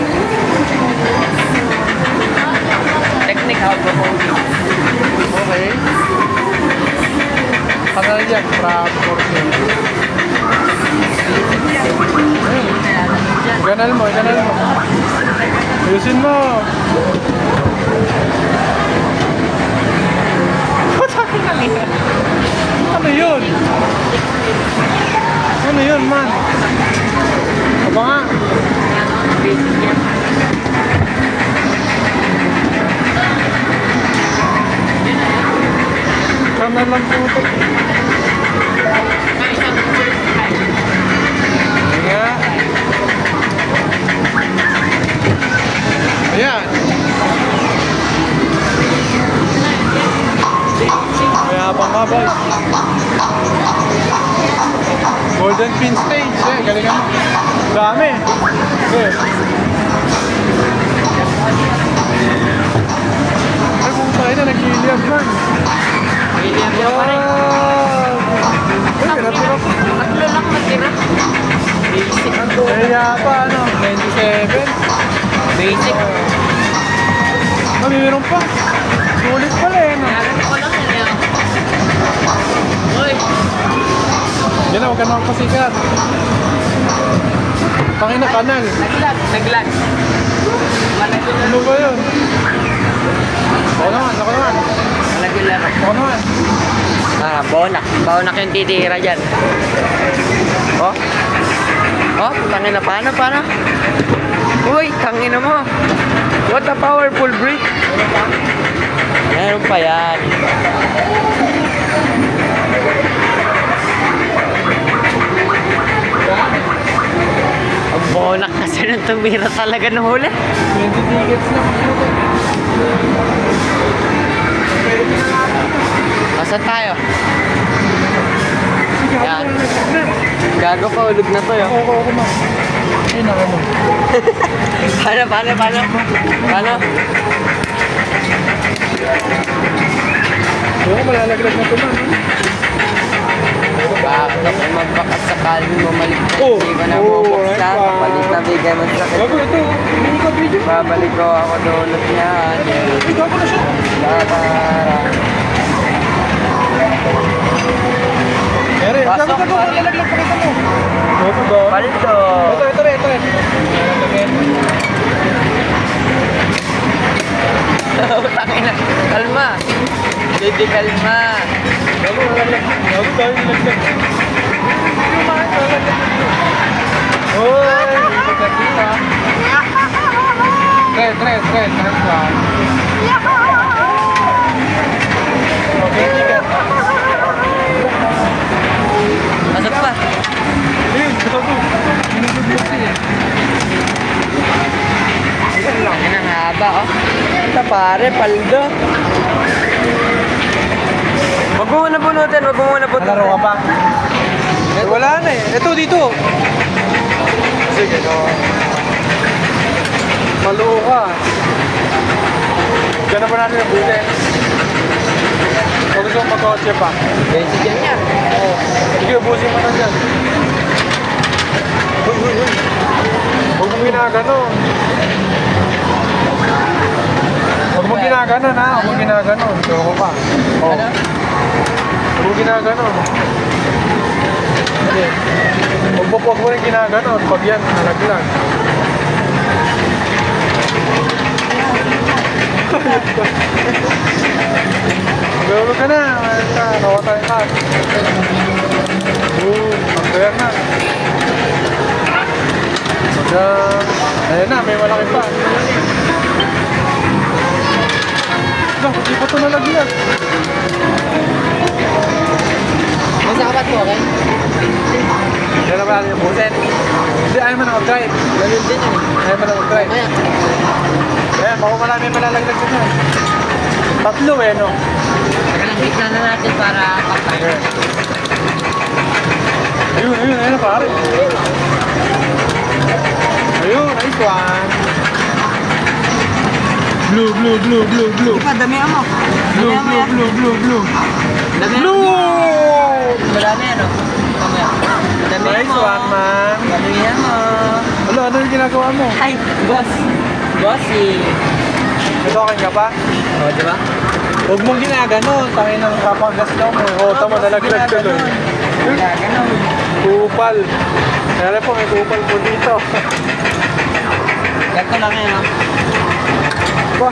Technical proposal. Okay. Kanal yan, proportion. Ganal mo, ganal mo. Ayusin mo. Ano yun? Ano yun, man? Aba nga. Kanal lang po ito. Nga. Ayan. Mayabang ka, boy. Golden pin stage. Galingan mo. Dami. Okay. Ay, kung tayo na, nag-helium man. William yan pa rin. Ay, natira ko. Tatlo lang matira. Basic. Kaya pa, ano, 97. Basic. Meron pa. Sulit pala eh, no? Meron ko lang yan. Uy. Yan na, huwag ka naman pasikat. Tangin na kanal. Naglag. Naglag. Malagyan na. Ano ba yun? Ako naman, ako naman. Malagyan lang. Ako naman. Bonak. Bonak yung titira dyan. Oh. Oh, tangin na. Paano? Uy, tangin na mo. What a powerful brick. Meron pa yan. Ang bonak kasi nang tumira talaga ng huli. 20 tickets lang. Asan tayo? Sige, Yan. ako na. Gago pa, ulog na to yun. Ako, ma. Ay, naka mo. Paano? Oo, malalaglag na ito, man. Bakit ako magbakas sakaling bumalik ko? Oh, Hindi ko na oh, bubuksan. right pa. Palit na bigay mo sa sakit. Gago, ito. Hindi ka video. Babalik ko ako dulot niyan. Ay, gago na siya. Tatara. Ere, Pasok gago, pa rin. malalaglag pa kita mo. Gago ba? Palito. Ito. Tangina. Kalma. Baby, kalma. Gago, malalaglag. Gago, dahil nilaglag. Hoy! Pagkakita. Tres lang. Okay, ticket. Pasok pa. Ayun, gago. Minugod-lugsi eh. Ayan lang. Yan ang haba, oh. Ito pare, paldo. Wag mo muna bunutin. Nalaro ka pa? Eh, wala na eh. Ito, dito. Sige, no. Maluho ka. Diyan na ba natin ang buti? O gusto mong magkotse pa? Basic yan. Oo. Sige, ubusin mo na dyan. Huwag mong ginaganon. Huwag mong ginaganon ha. Huwag mong ginaganon. Ito ko pa. Oo. Ano? Huwag mong ginaganon. Sige. Huwag mo rin ginaganon. Pag yan, nalaglag. Gawin ka na. Nawatay ka. Magkaya na. Ayan na, may malaki pa. Hindi pa ito nalagyan. May sapat po, okay? Yan na ba natin yung buset? Hindi, ayaw mo na mag-drive. Ganun din yun. Ayaw mo na mag-drive. Kaya, Ayan, baka marami malalaglag ko dyan. Tatlo eh, no? nakalanggit na natin para kapay. Okay. Ayun na pare. Ayun, nice one. Blue. Dami mo. Blue. Dami Blue! Madami ano? Dami Nice mo. one, man. Dami mo. ano yung ginagawa mo? Ay, boss. Bossy. Ito akin ka pa? O, di ba? Huwag mong ginaganon. Tangin ng kapagas daw mo. O, tama nalaglag tuloy. Ganun. Kupal. Kaya po, may kupal po dito. Ganito lang yan, ha? Ba?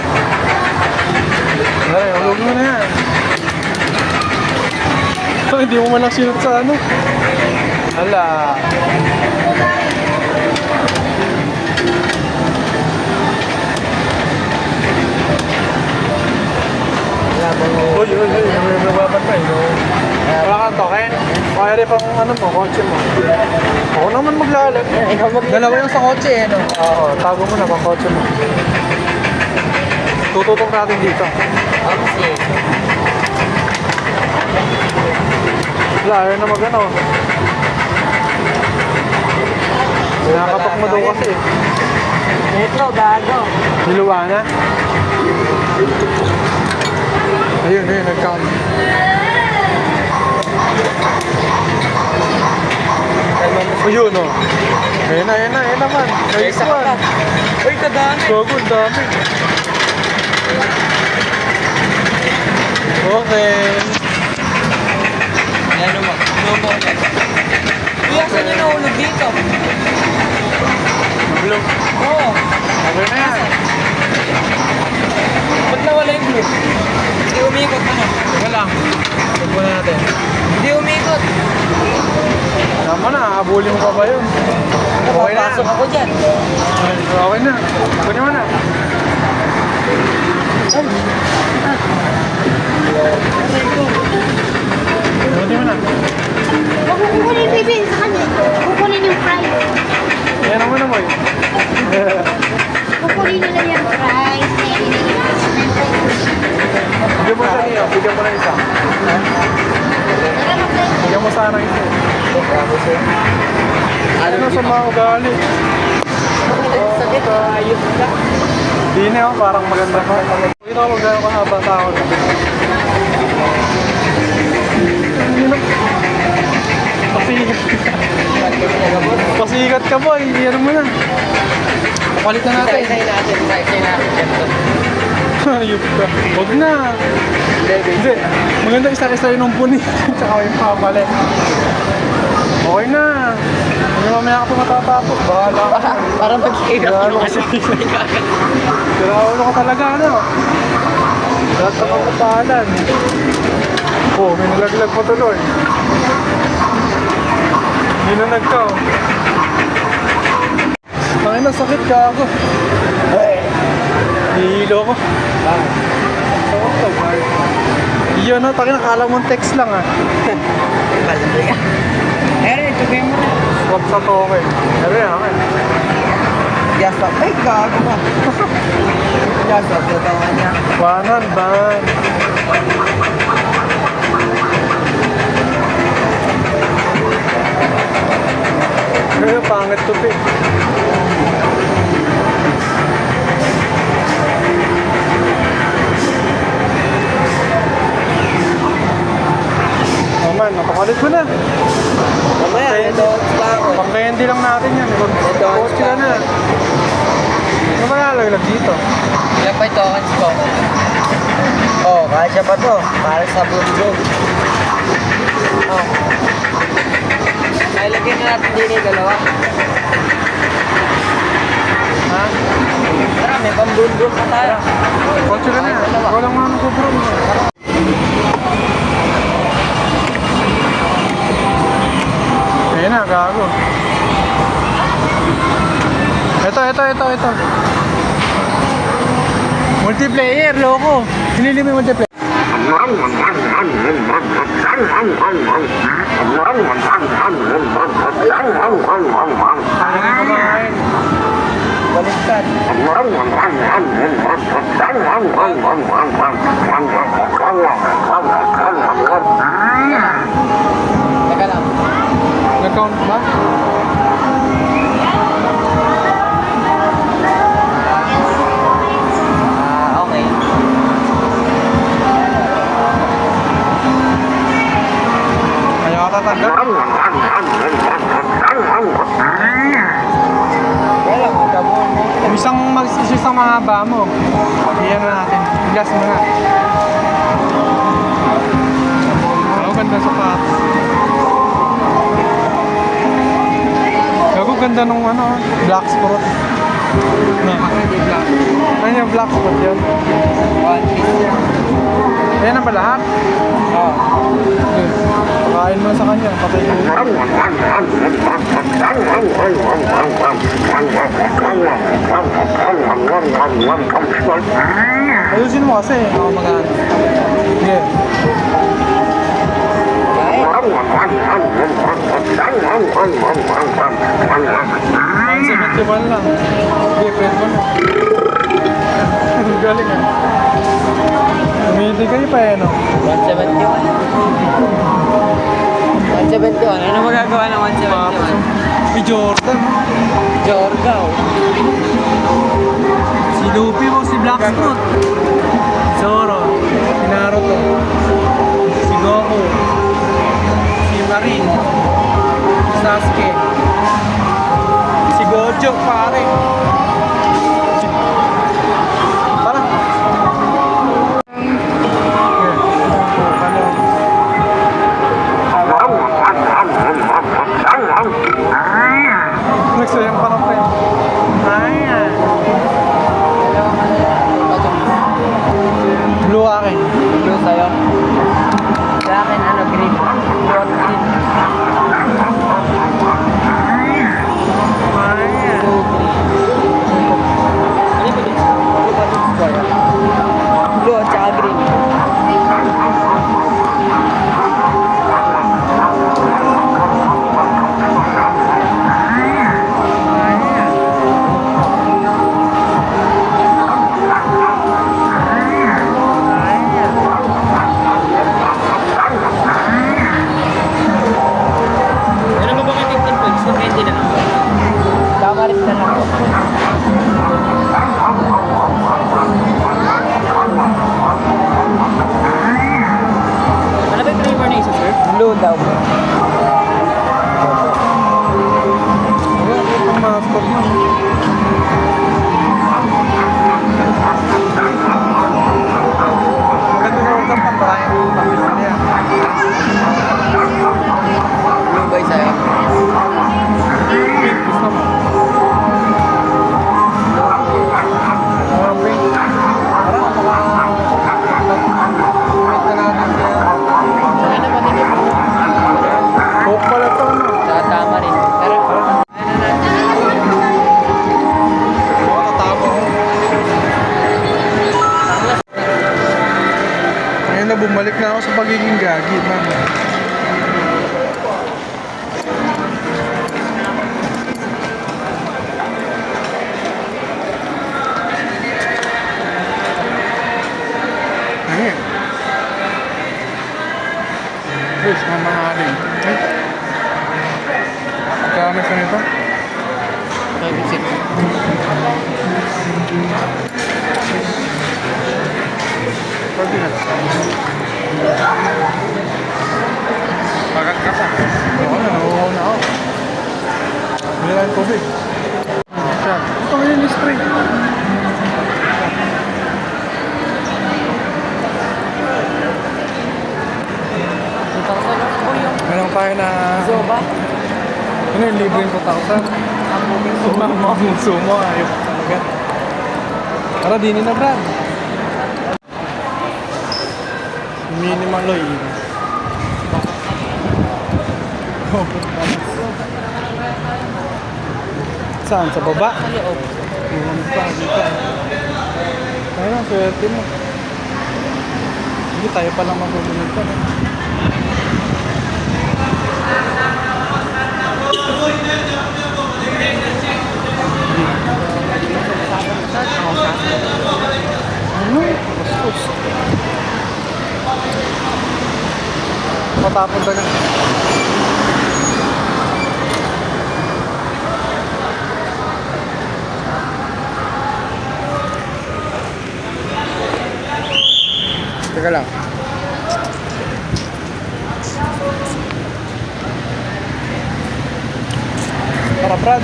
Ay, hulog mo na yan. Hindi mo man lang sinot sa ano. Hala. Uy, may nababantay, no? Wala kang token? Kaya rin pang ano mo, kotse mo. Ako naman maglalag. Dalawa yung sa kotse, eh, no? Oo, tago mo na pang kotse mo. Tututok natin dito. Bossy. Wala, ayaw na mag-ano. Nakakatok mo daw kasi. Metro, gago. Niluwa na. Ayun, nag-count. Ayun, oh. Ayun naman. Nice one. Uy, kadami. Gago, ang dami. Okay. Yan, lumo ulit. Uy, asan yung nahulog dito? Blue. Oo. Okay na yan. Ba't nawala yung blue? Hindi umikot, ano? Teka lang. Huwag mo natin. Hindi umikot. Alam mo na, abuli mo pa ba yun? Okay na. Napapasok ako dyan. Okay na. Kunin mo na. Kunin mo na. Huwag mo kukunin yung baby sa kanya. Kukunin yung price. Yan ang muna mo eh. Kukunin nila yung price. Bigyan mo sa niyo. Bigyan mo na isa. Bigyan mo sana isa. Ano sa mga ugali? Sakit, ayos ka. Di na oh, parang maganda pa. Ito ako gano'n kahaba tao. Pasikat. Pasikat ka boy. Iyan mo na. Palit na natin. Isa-isayin natin. Ayup ka. Huwag na. Hindi. Maganda isa-isa yun ng puni. Tsaka yung papalit. Okay na. Hindi mamaya ka pa matatapos. Bahala ka. Parang mag-hirap Gano yung kasi. ano. Siraulo ka talaga, ano? Lahat ka papapalan. Oh, may nalaglag pa tuloy. Ginanag ka, oh. Ay, nasakit ka ako. Hihilo ko. Sakot ka, guard. Iyon, no? Takin, nakala mong text lang, ah. Balaya. Eh, ito ba mo na? Swap sa token. Pero yan, akin. Yasa. Ay, gago ka. Yasa, gagawa niya. Banan, ban. Kaya pangit to, Pig. Naman, napakalit ko na. Mamaya, ito pa ako. Pang-candy lang natin yan. Ito, Coach ka na. Ano ba nalalaglag dito? Ilan pa yung tokens ko? Oh, kasya pa to. Para sa bundok. Oh. Nailagyan na natin din yung dalawa. Ha? Tara, may pambundok na tayo. Coach ka na. Walang mga sobrang. Ayun na, gago. Ito. Multiplayer, loko. Hinili mo yung multiplayer. Ano kumain? Baliktad. Teka lang. Nag-count ba? Okay. Ayaw ka tatanggap? Wala Isang mahaba mo. Iyan na natin. Gas mo na. Ako ganda sa patos. Ako ganda nung ano, black spot. Na. Ano yung black spot yun? Ayan ang ba lahat? Oo. Okay. Pakain mo sa kanya. Patay mo. Ayusin mo kasi. Ako mag-ano. Sige. Ang 71 lang. Sige, pwede mo na. Galing ah. Umitigay pa eh, no? 171. 171. Ano magagawa ng 171? Si Jordan. Jorgao. Si Luffy mo, si Blacksmith. Zoro. Si Naruto. Si Goku. Si Marin. Si Sasuke. Si Gojo, pare. Parang. Nagsayang pa ng friend. Blue akin. Blue sa'yo. Sa akin, ano, green. Blue at green. Blue, green. Ano ba din? Blue ba din square? Blue at saka green. Ano ba bakit yung pinpoints? Depende na lang. Kamaris na lang. Ano ba yung flavor na isa, sir? Blue daw. Ayan, ito ang mascot mo. Maganda na huwag kang pantarayan yung pamilya niya. Blue ba sa'yo? Pink, gusto mo. Parang pink. Parang pink na natin kaya. Ano ba din yung Coke pala ito, no? tama rin. Pero, Oo, natabo ko. Ngayon na bumalik na ako sa pagiging gagi, man. Ano yan? Yes, mamahalin. Ay. Kami sa nito? 5-6. Pwede na. Pagat ka pa. Oo na, nauuhaw na ako. Hindi lang tubig. Siya. Ito ngayon yung spray. Meron tayo na... Soba? Ano yung libre yung 2,000? Ang sumo, ayaw ko talaga. Tara, dinin na, Brad. Minimal loy. Saan? Sa baba? Sa loob. Dito. Ayun, swerte mo. Hindi, tayo palang magugulat pa. Ano? Bastos. Matapon na nga. Teka lang. Tara, Brad.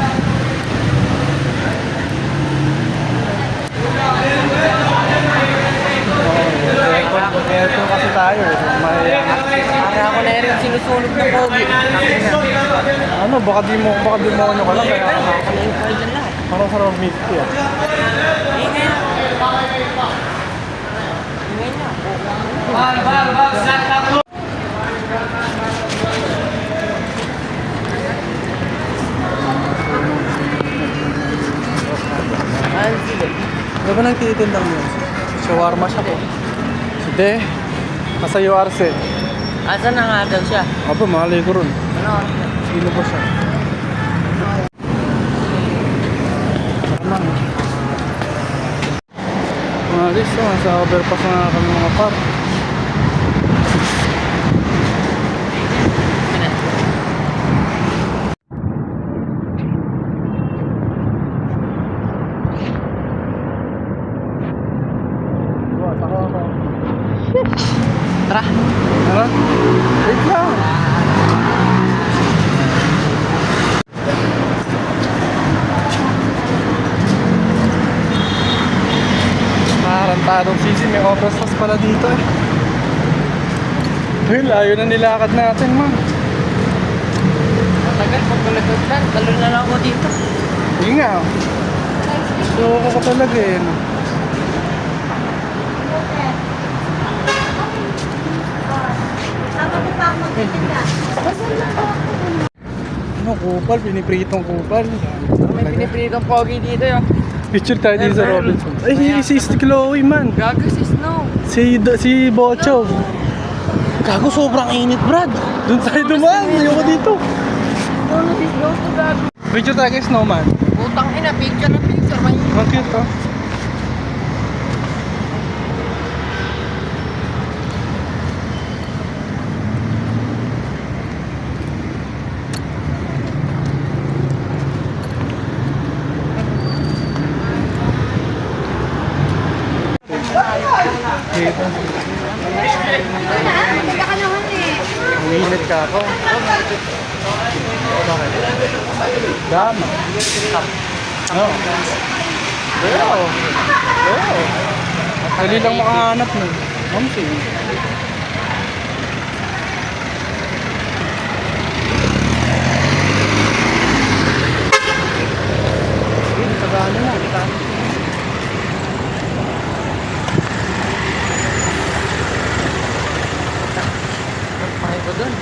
Ito kasi tayo. May, Para ako na rin sinusunog ng pogi. ano, baka di mo ano ka lang. Kaya Nakakalimutan dyan lahat. parang sarap meat ya. Ingay na. Ingay na. Ano sila? Ano ba nagtitindang yun? Shawarma siya po. Hindi. Nasa URC. Asan na nga daw siya? Aba, malay ko ron. Ano? Sino ba siya? Naman. Mga alis, sa overpass na kami mga par. Tara. Ano? Wait lang. Tarantadong sisi, may overpass pala dito eh. Ay, layo na nilakad natin, man. Matagal pag kulagagdan. Talo na lang ako dito. Hindi nga. Loko ko talaga eh. No? Tama ko pa ako magtitinda. Ano, kupal, pinipritong kupal. May pinipilitong pogi dito yun. Picture tayo dito sa Robinson. Ay, si Chloe man. Gago si Snow. Si Bocho. Gago, sobrang init, Brad. Doon tayo dumaan. Ayoko dito. Ano si Snow to gago? Picture tayo kay Snowman. Putang ina, picture na picture. May Ang cute, oh. Dito. Nagkakalahan eh. Uminit ka ako. Bakit? Dama. Oo. Oo. Oo. Dali lang makahanap nun. Mamsi. Tagaano mo. Pahay ko dun.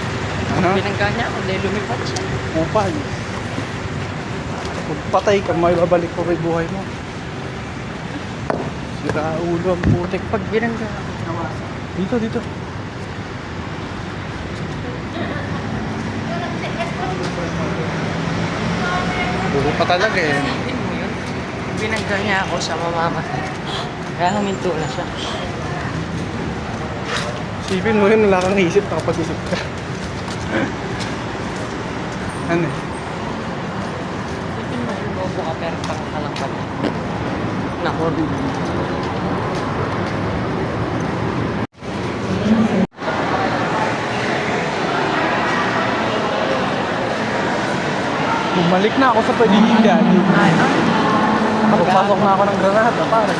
Ano? Pinangga niya ako dahil lumipat siya. Upal. Kung patay ka, may babalik ko kay buhay mo. Sira ulo ang putik. Pag binangga ako, nawasa. Dito. Buko pa talaga eh. Isipin mo yun. Binangga niya ako sa mamamatay. Kaya huminto na siya. Isipin mo yun, wala kang isip, nakapag-isip ka. Ano eh? Isipin mo yung bobo ka pero pangkalang pala. Naku. Bumalik na ako sa pagiging Papasok na ako ng granada, pare.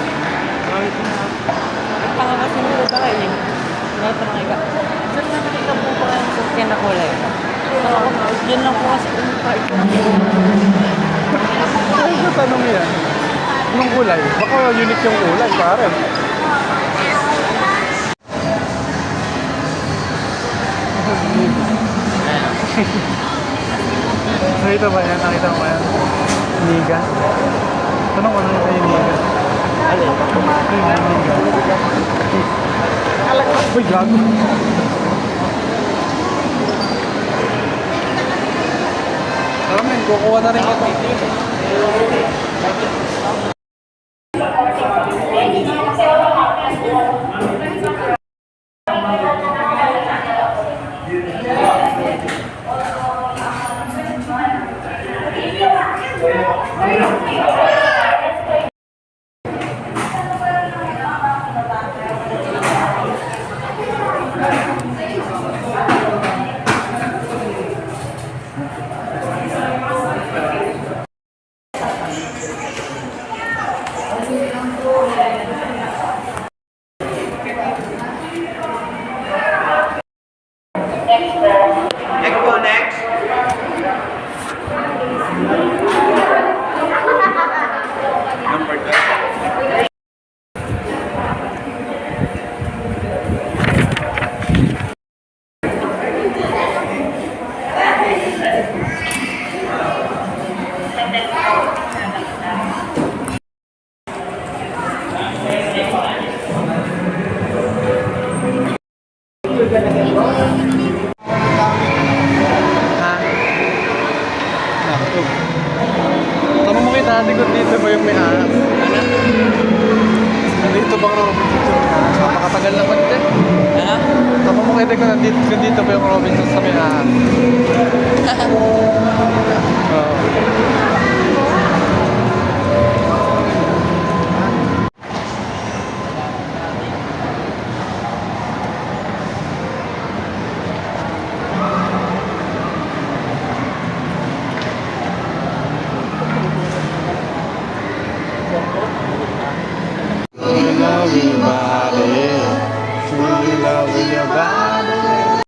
Nagpangakasin mo ba kayo eh? Natanong ka. Saan nakakita po ba yung sasakyan na kulay? Yan lang po kasi yung part. Ay, tanong yan. Anong kulay? Baka unique yung kulay, pare. Nakita ba yan? Nakita mo ba yan? Niga? Tanong ko lang kayo Niga. Alin? Niga. Uy, gago. Tara men, kukuha na rin ito. natin kung dito ba yung may anak. Dito bang Robinson sa may anak? Napakatagal naman din. Ano? Tama mo kaya kung dito ba yung Robinson sa may anak? Oo. Love your body. Love your body.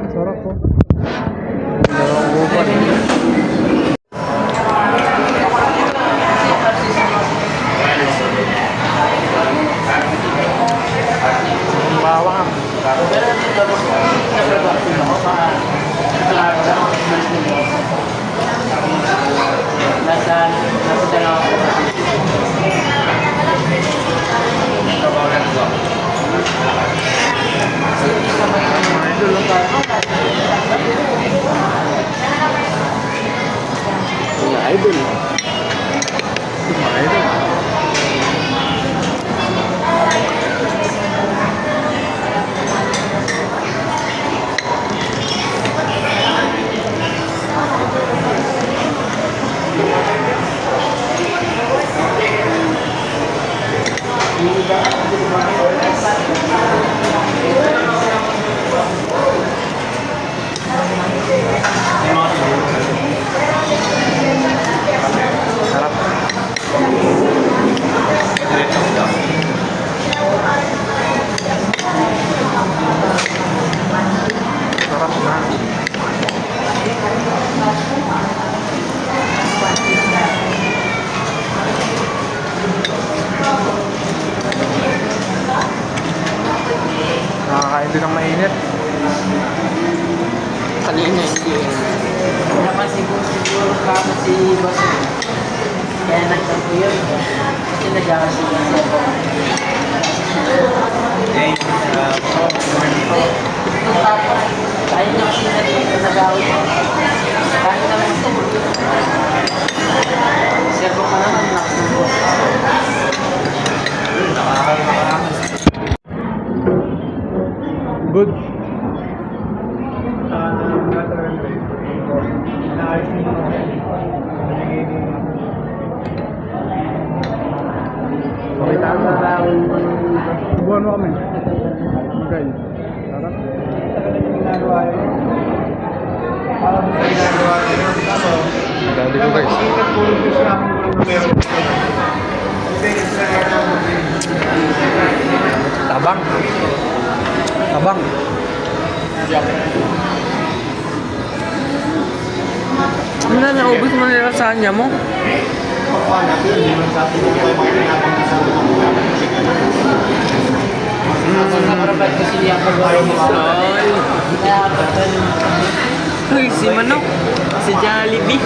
Sarap po. Dalawang buwan. Ang bawang. Nasa dalawa. Mga idol. Mga idol. Sarap na. Nakakain din ng mainit. Kanina hindi. Naman siguro kama si Boss. Kaya nagtampo yun. Kasi nag-aasig kasi ako. Kaya na kasi nag-awit. Kaya naman ito. Servo ka naman, lakas ng boss. Good. Okay, tama. Subuhan mo kami. Okay. Sarap. Dali ko guys. Tabang. Tabang. Ano na, naubos mo nila sa kanya mo? Uy, si Manok. Si Jollibee.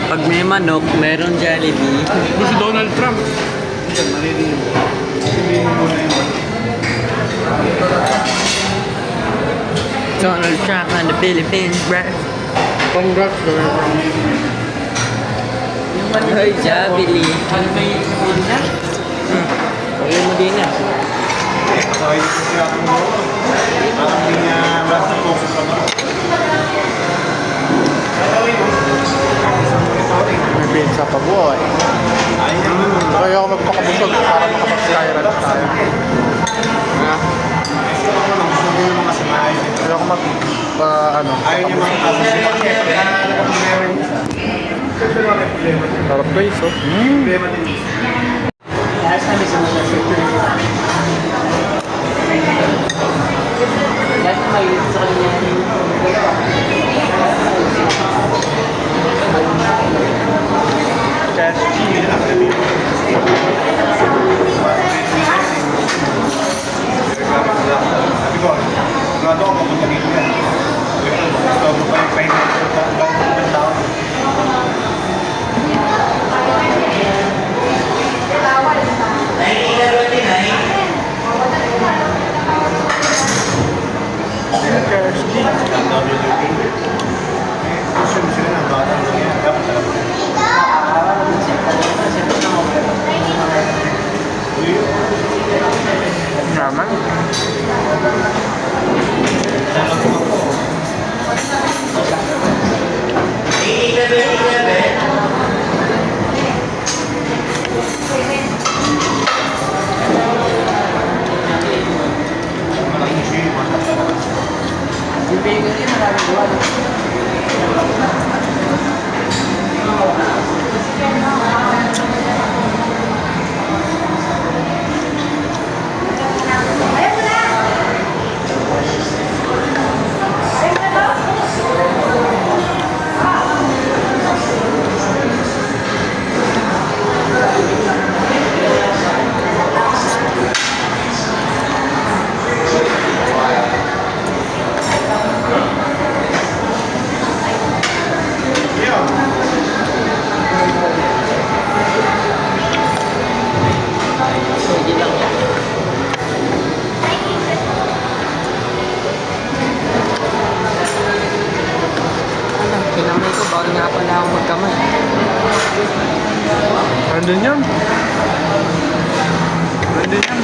Pag may manok, meron Jollibee. Ito si Donald Trump. Donald Trump on the Philippines, bro. Congrats, Donald Trump. Ay, Jollibee. Ano ba yung sabihin na? Uwi mo din na. May pizza pa boy. Kaya ako magpakabusog para makapag-skyran tayo. Kaya ako ano. Ayaw niya sarap guys, oh. Kaya sabi sa mga kahit may sa kanya Cash cheese. Sabi ko, grado ako pumunta dito yan. Gusto mo pa yung pahinit ng tao. Cash malamang. Bibigyan niya maraming buwan. Kinamay ko, bawal nga pala ako magkamay. Nandun yun. Nandun yun.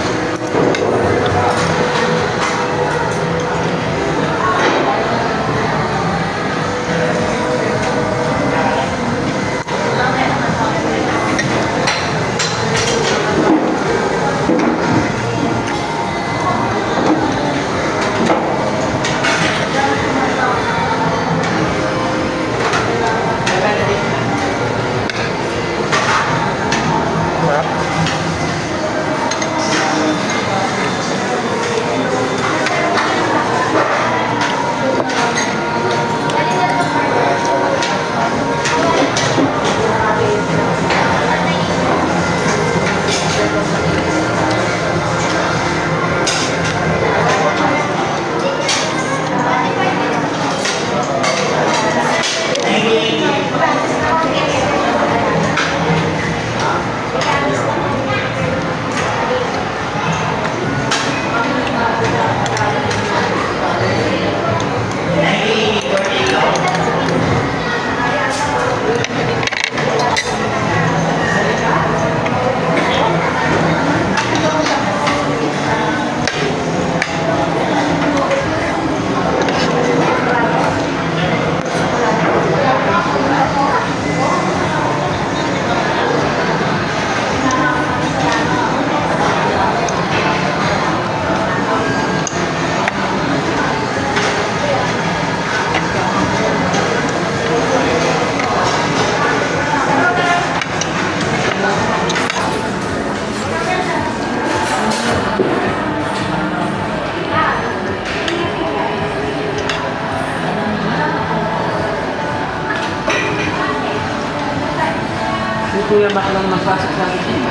Si Kuya Mac lang magpasok sa akin.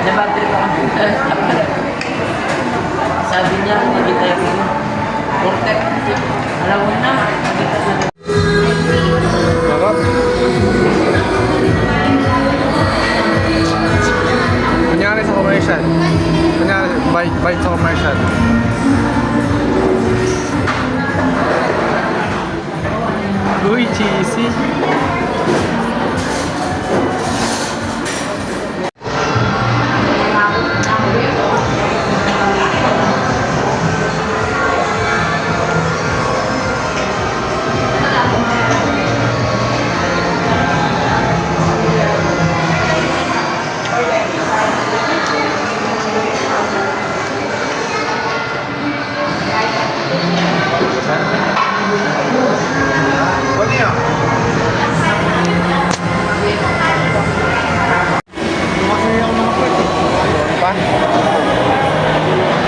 Nabattery pa kami. Sabi niya, nakita ko yun. Portek. Alam mo na, nakita na. Sarap. Kunyari sa commercial. Kunyari, bite sa commercial. Uy, cheesy.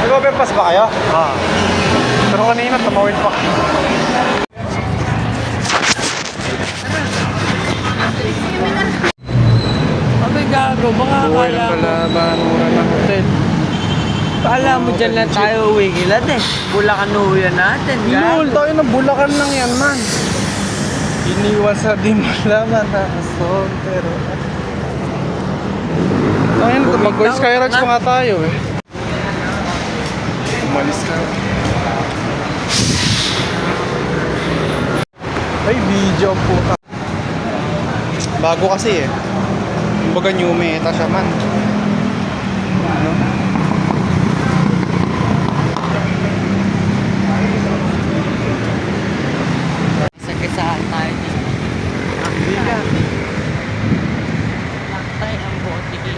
Nag-overpass ba kayo? Pero kanina tumawid pa. Abay gago, baka akala mo. Kalaban, mura ng hotel. Akala mo dyan lang tayo uwi gilad eh. Bulacan uwian natin, Lul, gago. tayo na Bulacan lang yan, man. Iniwan sa di malaman na ason, pero... Ayun, mag-go Skyroach pa nga tayo eh. Umalis ka. Ay, video ang puta. Bago kasi eh. Kumbaga new meta siya man. Ano? Sagisaan tayo dito. Hindi ka. Tayo ang botiki.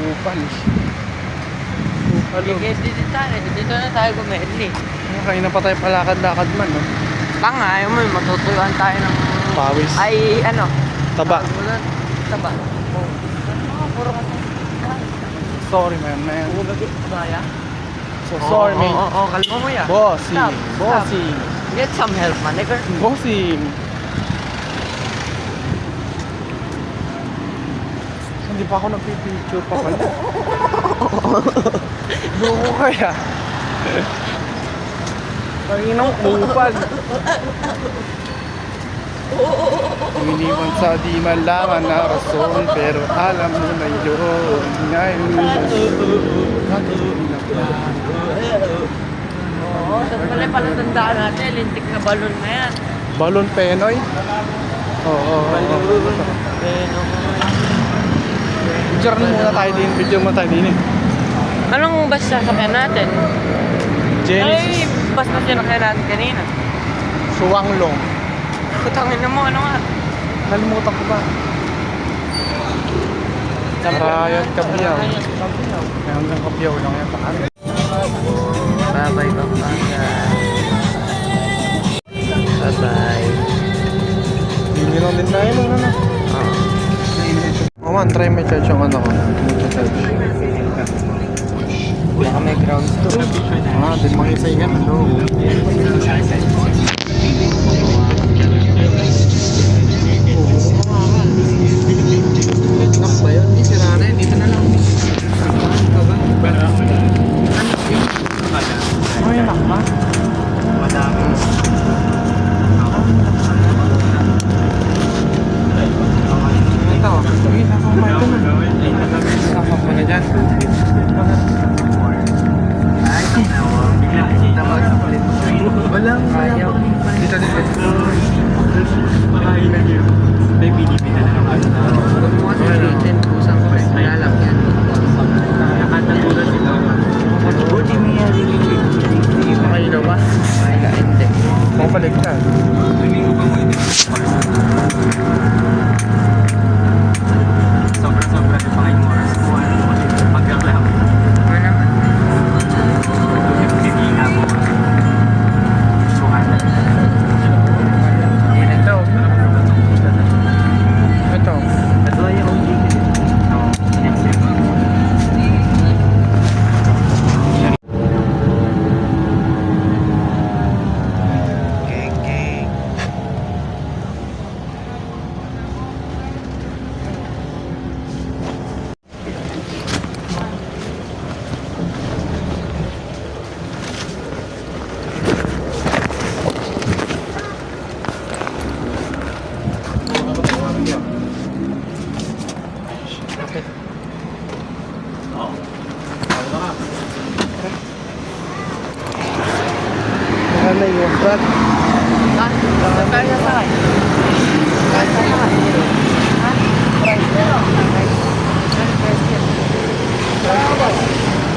Upal. Upal. Sige, dito tayo. Dito na tayo gumedli. Kain na pa tayo palakad-lakad man, no? Tanga, ayaw mo, matutuyuan tayo ng... Pawis. Ay, ano? Taba. Taba. Oh. Puro kasi. Sorry, man. Kaya? So sorry, man. Oo, kalma mo yan. Bossy. Stop. Bossy. Get some help, man. Nigger. Bossy. Hindi pa ako nagpipicture pa pala. Loko kaya. Panginong upal. Iniwan sa di malaman na rason, pero alam mo na yun. Ngayon Oo, tapos pala palatandaan natin. Lintik na balon na yan. Balon Penoy? Oo. Picture muna tayo din. Video mo tayo din eh. Anong bus sasakyan natin? Ay, Genesis. bus na sinakyan natin kanina. Suwanglong. Kutangin na mo, ano nga? Nalimutan ko ba? Rayat Kabiyaw. Hanggang Kabiyaw lang yan. Bye-bye, Pampanga. Bye-bye. Hindi lang din tayo nung ano. Oh man, try may charge yung ano ko. Baka may grounds to. Din makisay yan. Ano? Knock ba yun? Hindi, sira na yun. Dito na lang. Ano yung knock ba? Ito. Sige, nakamay ko na. Nakapag mo na dyan. Walang ayaw. Dito din. May binibig na naman. Huwag mo kasi ulitin. Kusang ko rin. Malalak yan. Nakatagulad ito. Buti mo yan. Hindi pa kayo daw ba? Ay, hindi. Mabalik ka. Sobra-sobra sa Panginoon kung ano mo pagkaklamo. Ano naman? Hindi nga mo. Ito. Ito. Ito ay yung gigil. Oo. Next year. Baka na yung brad. Kaya sakay. Kaya sakay. Ha?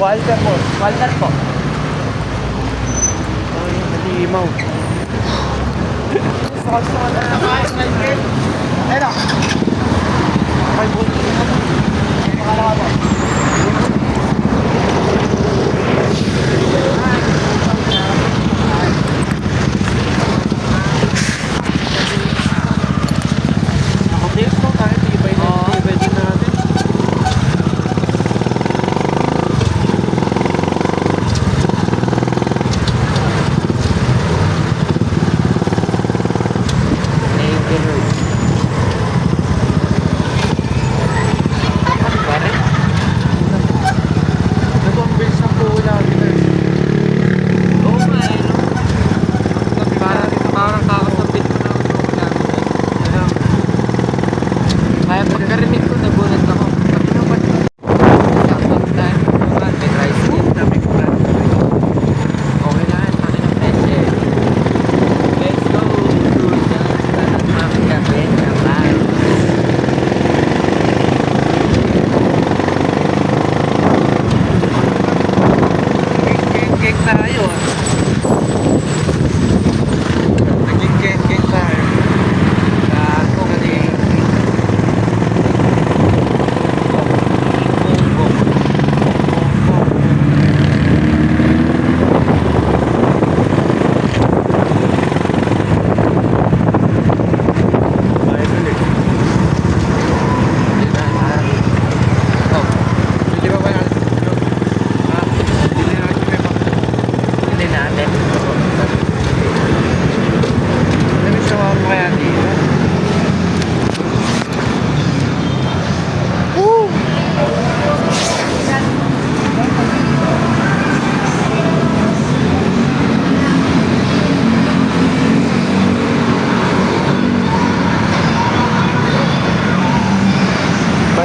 Walter po. Walter po. Ay, malimaw. Ano? Ay, buti. Makalawa po. Nakatiis no, kahit tibay din natin. Navy Road. Pare? Ito ang bilis ng buhay natin eh. Oo nga eh, no? Parang kakasabit ko na ako sa namin. Kaya pagkarinig ko, nagulat ako. Sabi ko ba? Sakot tayo. May rice din. Okay na, sabi ng pwede. Let's go. Mga kape, naman.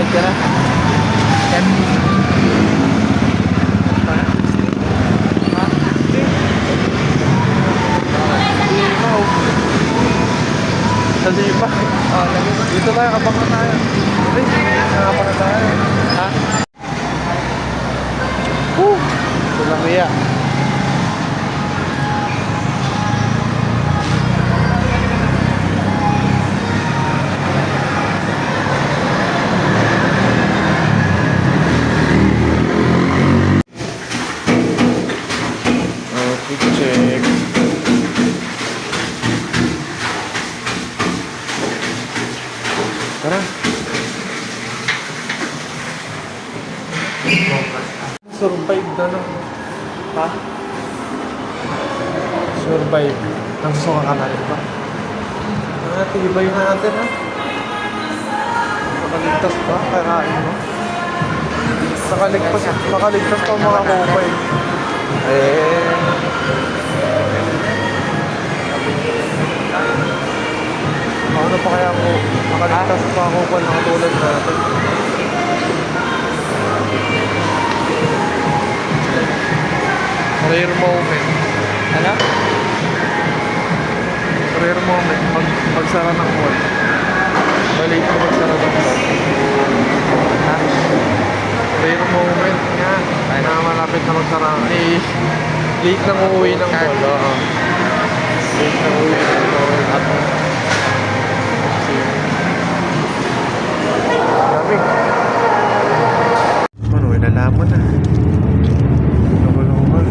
Bayad ka na. Sa Lipa. Dito tayo, kabang na tayo. Ay, nakapa na tayo. Ha? Walang iya. Check. Tara. Survive na lang. Ha? Survive. Nagsusuka ka na rin ba? Tibay natin ha. Nakaligtas pa, kakain mo. Nakaligtas pa mga kupay. Ano pa kaya ako nakaligtas pa ako pa nakatulad natin? Rare moment. Ano? Rare moment. Pagsara ng mall. Balik ko pagsara ng mall. Ha? Rare moment nga. Ay na malapit na magsara. Eh, late nang uuwi ng mall. Oo. Late nang uuwi ng mall. Dami. Ano, inalaman na. Lukol-lukol.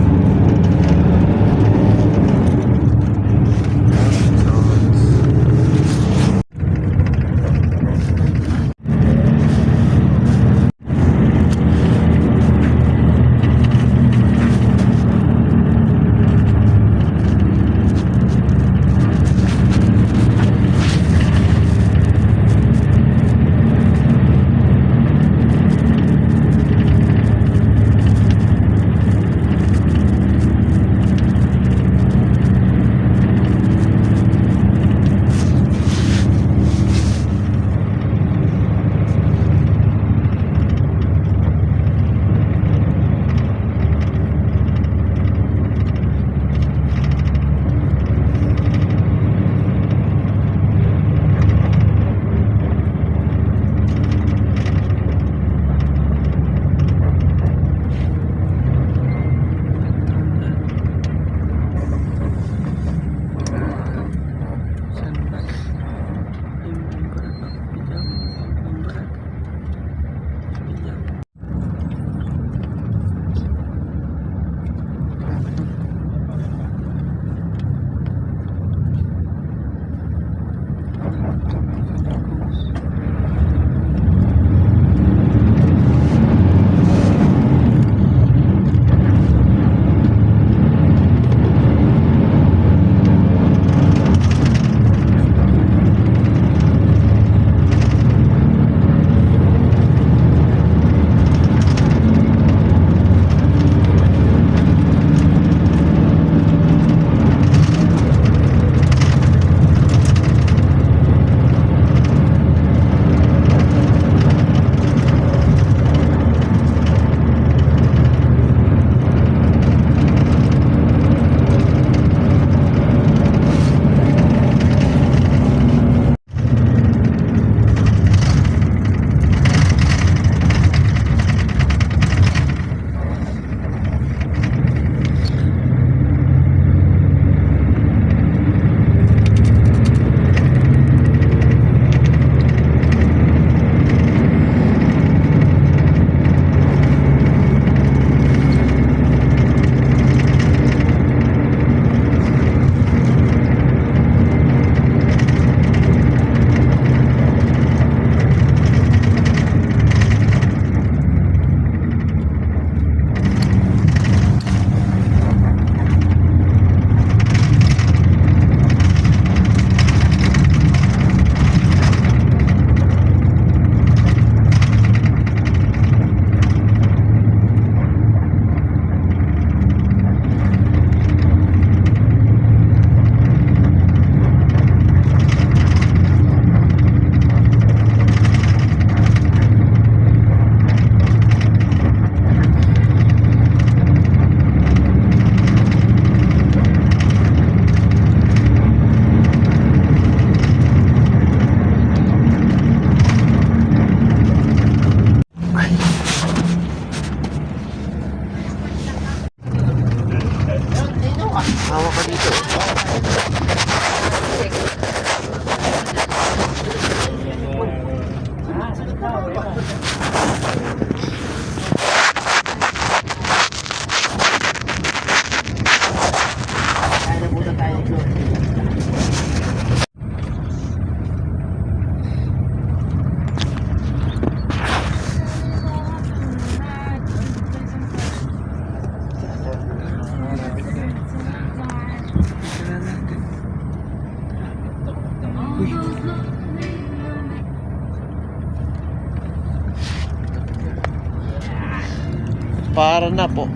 Para na po.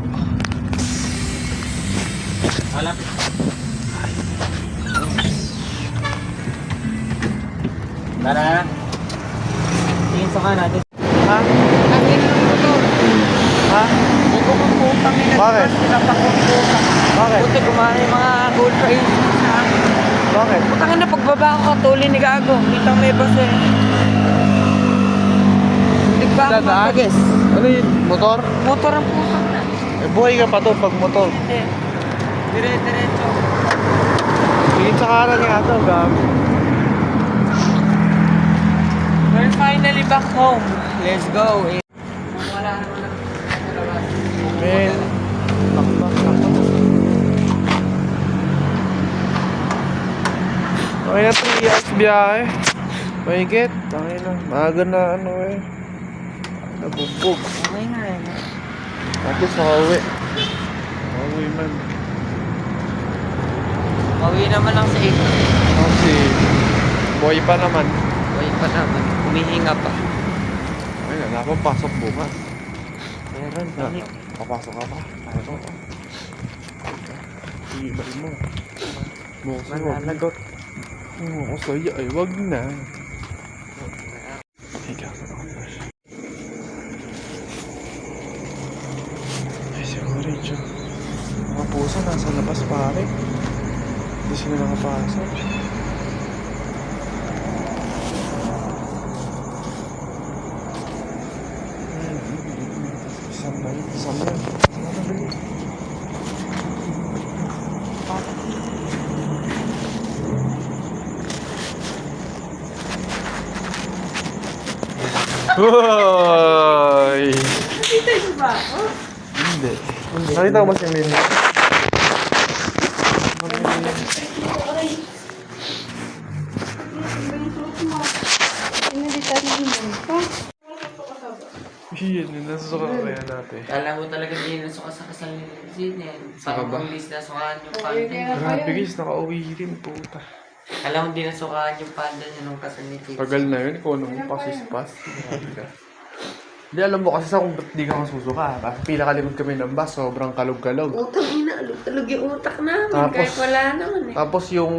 Wala. Tara. Tingin sa kanan. Ha? Tangin ng motor. Ha? Hindi ko magputang ina. Bakit? Pinapakumputang. Bakit? Buti kumana yung mga gold price sa akin. Bakit? Putang ina, pagbaba ko katuli ni Gago. Kita may bus eh. Hindi ba ako Dadaan? matagas? Ano yun? Motor? Motor ang putang na. Eh, buhay ka pa to pag motor. Hindi. Dire-diretso. Tingin sa kanan nga to, gab. We're finally back home. Let's go. Eh. Wala naman ang labas. Men. Takbak. Okay na 3 hours biyahe. Mahigit. Tangin na. Maaga na ano eh. Nabugbog. Okay nga eh. At least nakauwi. Nakauwi man. Pauwi naman lang sa 8. Kasi boy pa naman. Uy pa naman. Humihinga pa. Ay, wala pang pasok bukas. Meron. Balik. Papasok ka pa. Pasok ka. Ibay mo. Bukas mo. Mananagot. Oo, sa'yo ay wag na. Higa ka na. Ay, siguro yun. Mga puso nasa labas pare. Hindi sila nakapasok. Isang balik, isang balik. Isang balik. Hoy! Nakita niyo ba ako? Hindi. Nakita ko ba si Min? Pinalitan mo ito. Yun, nasusuka ko kaya natin. Kala mo talaga hindi nasuka sa kasal ni Sydney. Saka ba? Parang police nasukaan yung panda niya. Grabe guys, nakauwi rin puta. Kala mo hindi nasukaan yung panda niya nung kasal ni Sydney. Tagal na yun, ikaw nung pasispas. Grabe ka. Hindi, alam mo kasi sa kung ba't di ka masusuka. Kasi pila kalimod kami ng bus, sobrang kalog-kalog. Utang ina, alog-talog yung utak namin. Tapos- Kahit wala naman eh. Tapos yung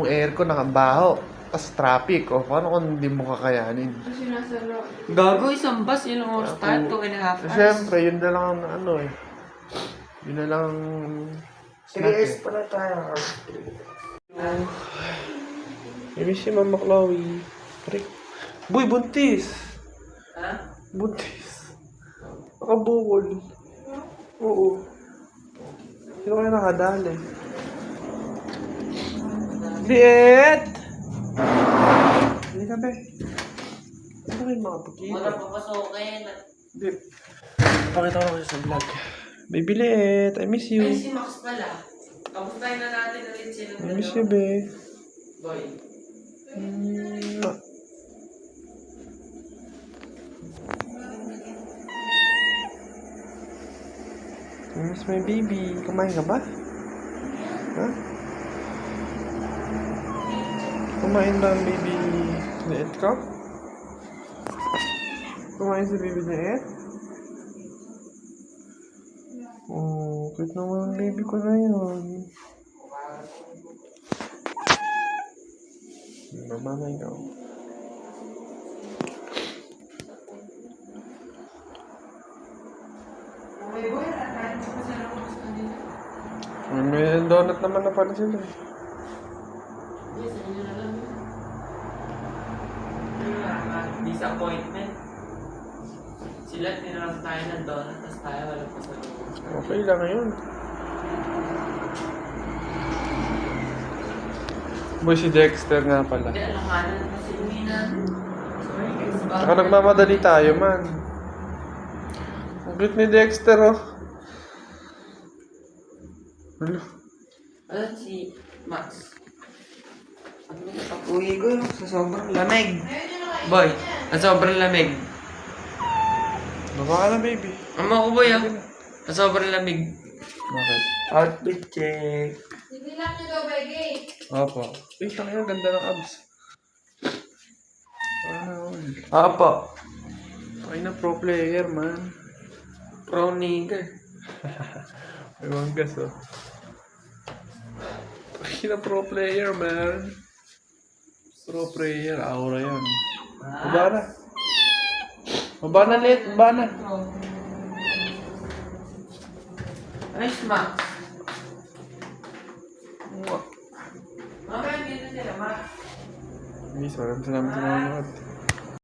aircon nakabaho. Tapos traffic, o paano kung hindi mo kakayanin? Gago, isang bus, ilang oras tayo, 2.5 hours. Siyempre, yun na lang ang ano eh. Yun na lang ang snack eh. pala tayo. I-miss si Mama Chloe. Rick. Boy, buntis! Ha? Buntis. Nakabukol. Oo. Sino kaya nakadali? Liet! Hindi ka, be. Ano kayo mga pagkita? Wala papasokin. Hindi. Pakita ko kasi sa vlog. Baby Liet, I miss you. Ay, si Max pala. Kamustahin na natin ulit sila. I miss you, be. Boy. Mwah. I miss my baby. Kumain ka ba? Ha? Kumain ba ang baby Liet ko? Kumain si baby Liet? Oh, cute naman ang baby ko na yun. Mama ikaw. May donut naman na pala sila eh. Disappointment. Sila tinarang tayo ng donut, tapos tayo wala pa sa loob. Okay lang yun. Boy, si Dexter nga pala. Hindi, alanganan na si Lumina. Sorry guys. Saka nagmamadali tayo, man. Ang cute ni Dexter, oh. Ano? Ano si Max? Ano yung pag-uwi ko yung sa sobrang lamig? Boy, sa sobrang lamig. Baba ka na, baby. Ama ko boy ah. Sa sobrang lamig. Bakit? Outfit check. Opo. Uy, tangin, ang ganda ng abs. Wow. Opo. Ay na pro player, man. Pro nigger. May manggas, oh. Kina pro player, man. Pro player, aura yan. Baba na. Baba na, Let. Baba na. Nice, Max. Mamaya dito sila, Max. Miss, walang sinabi sa mga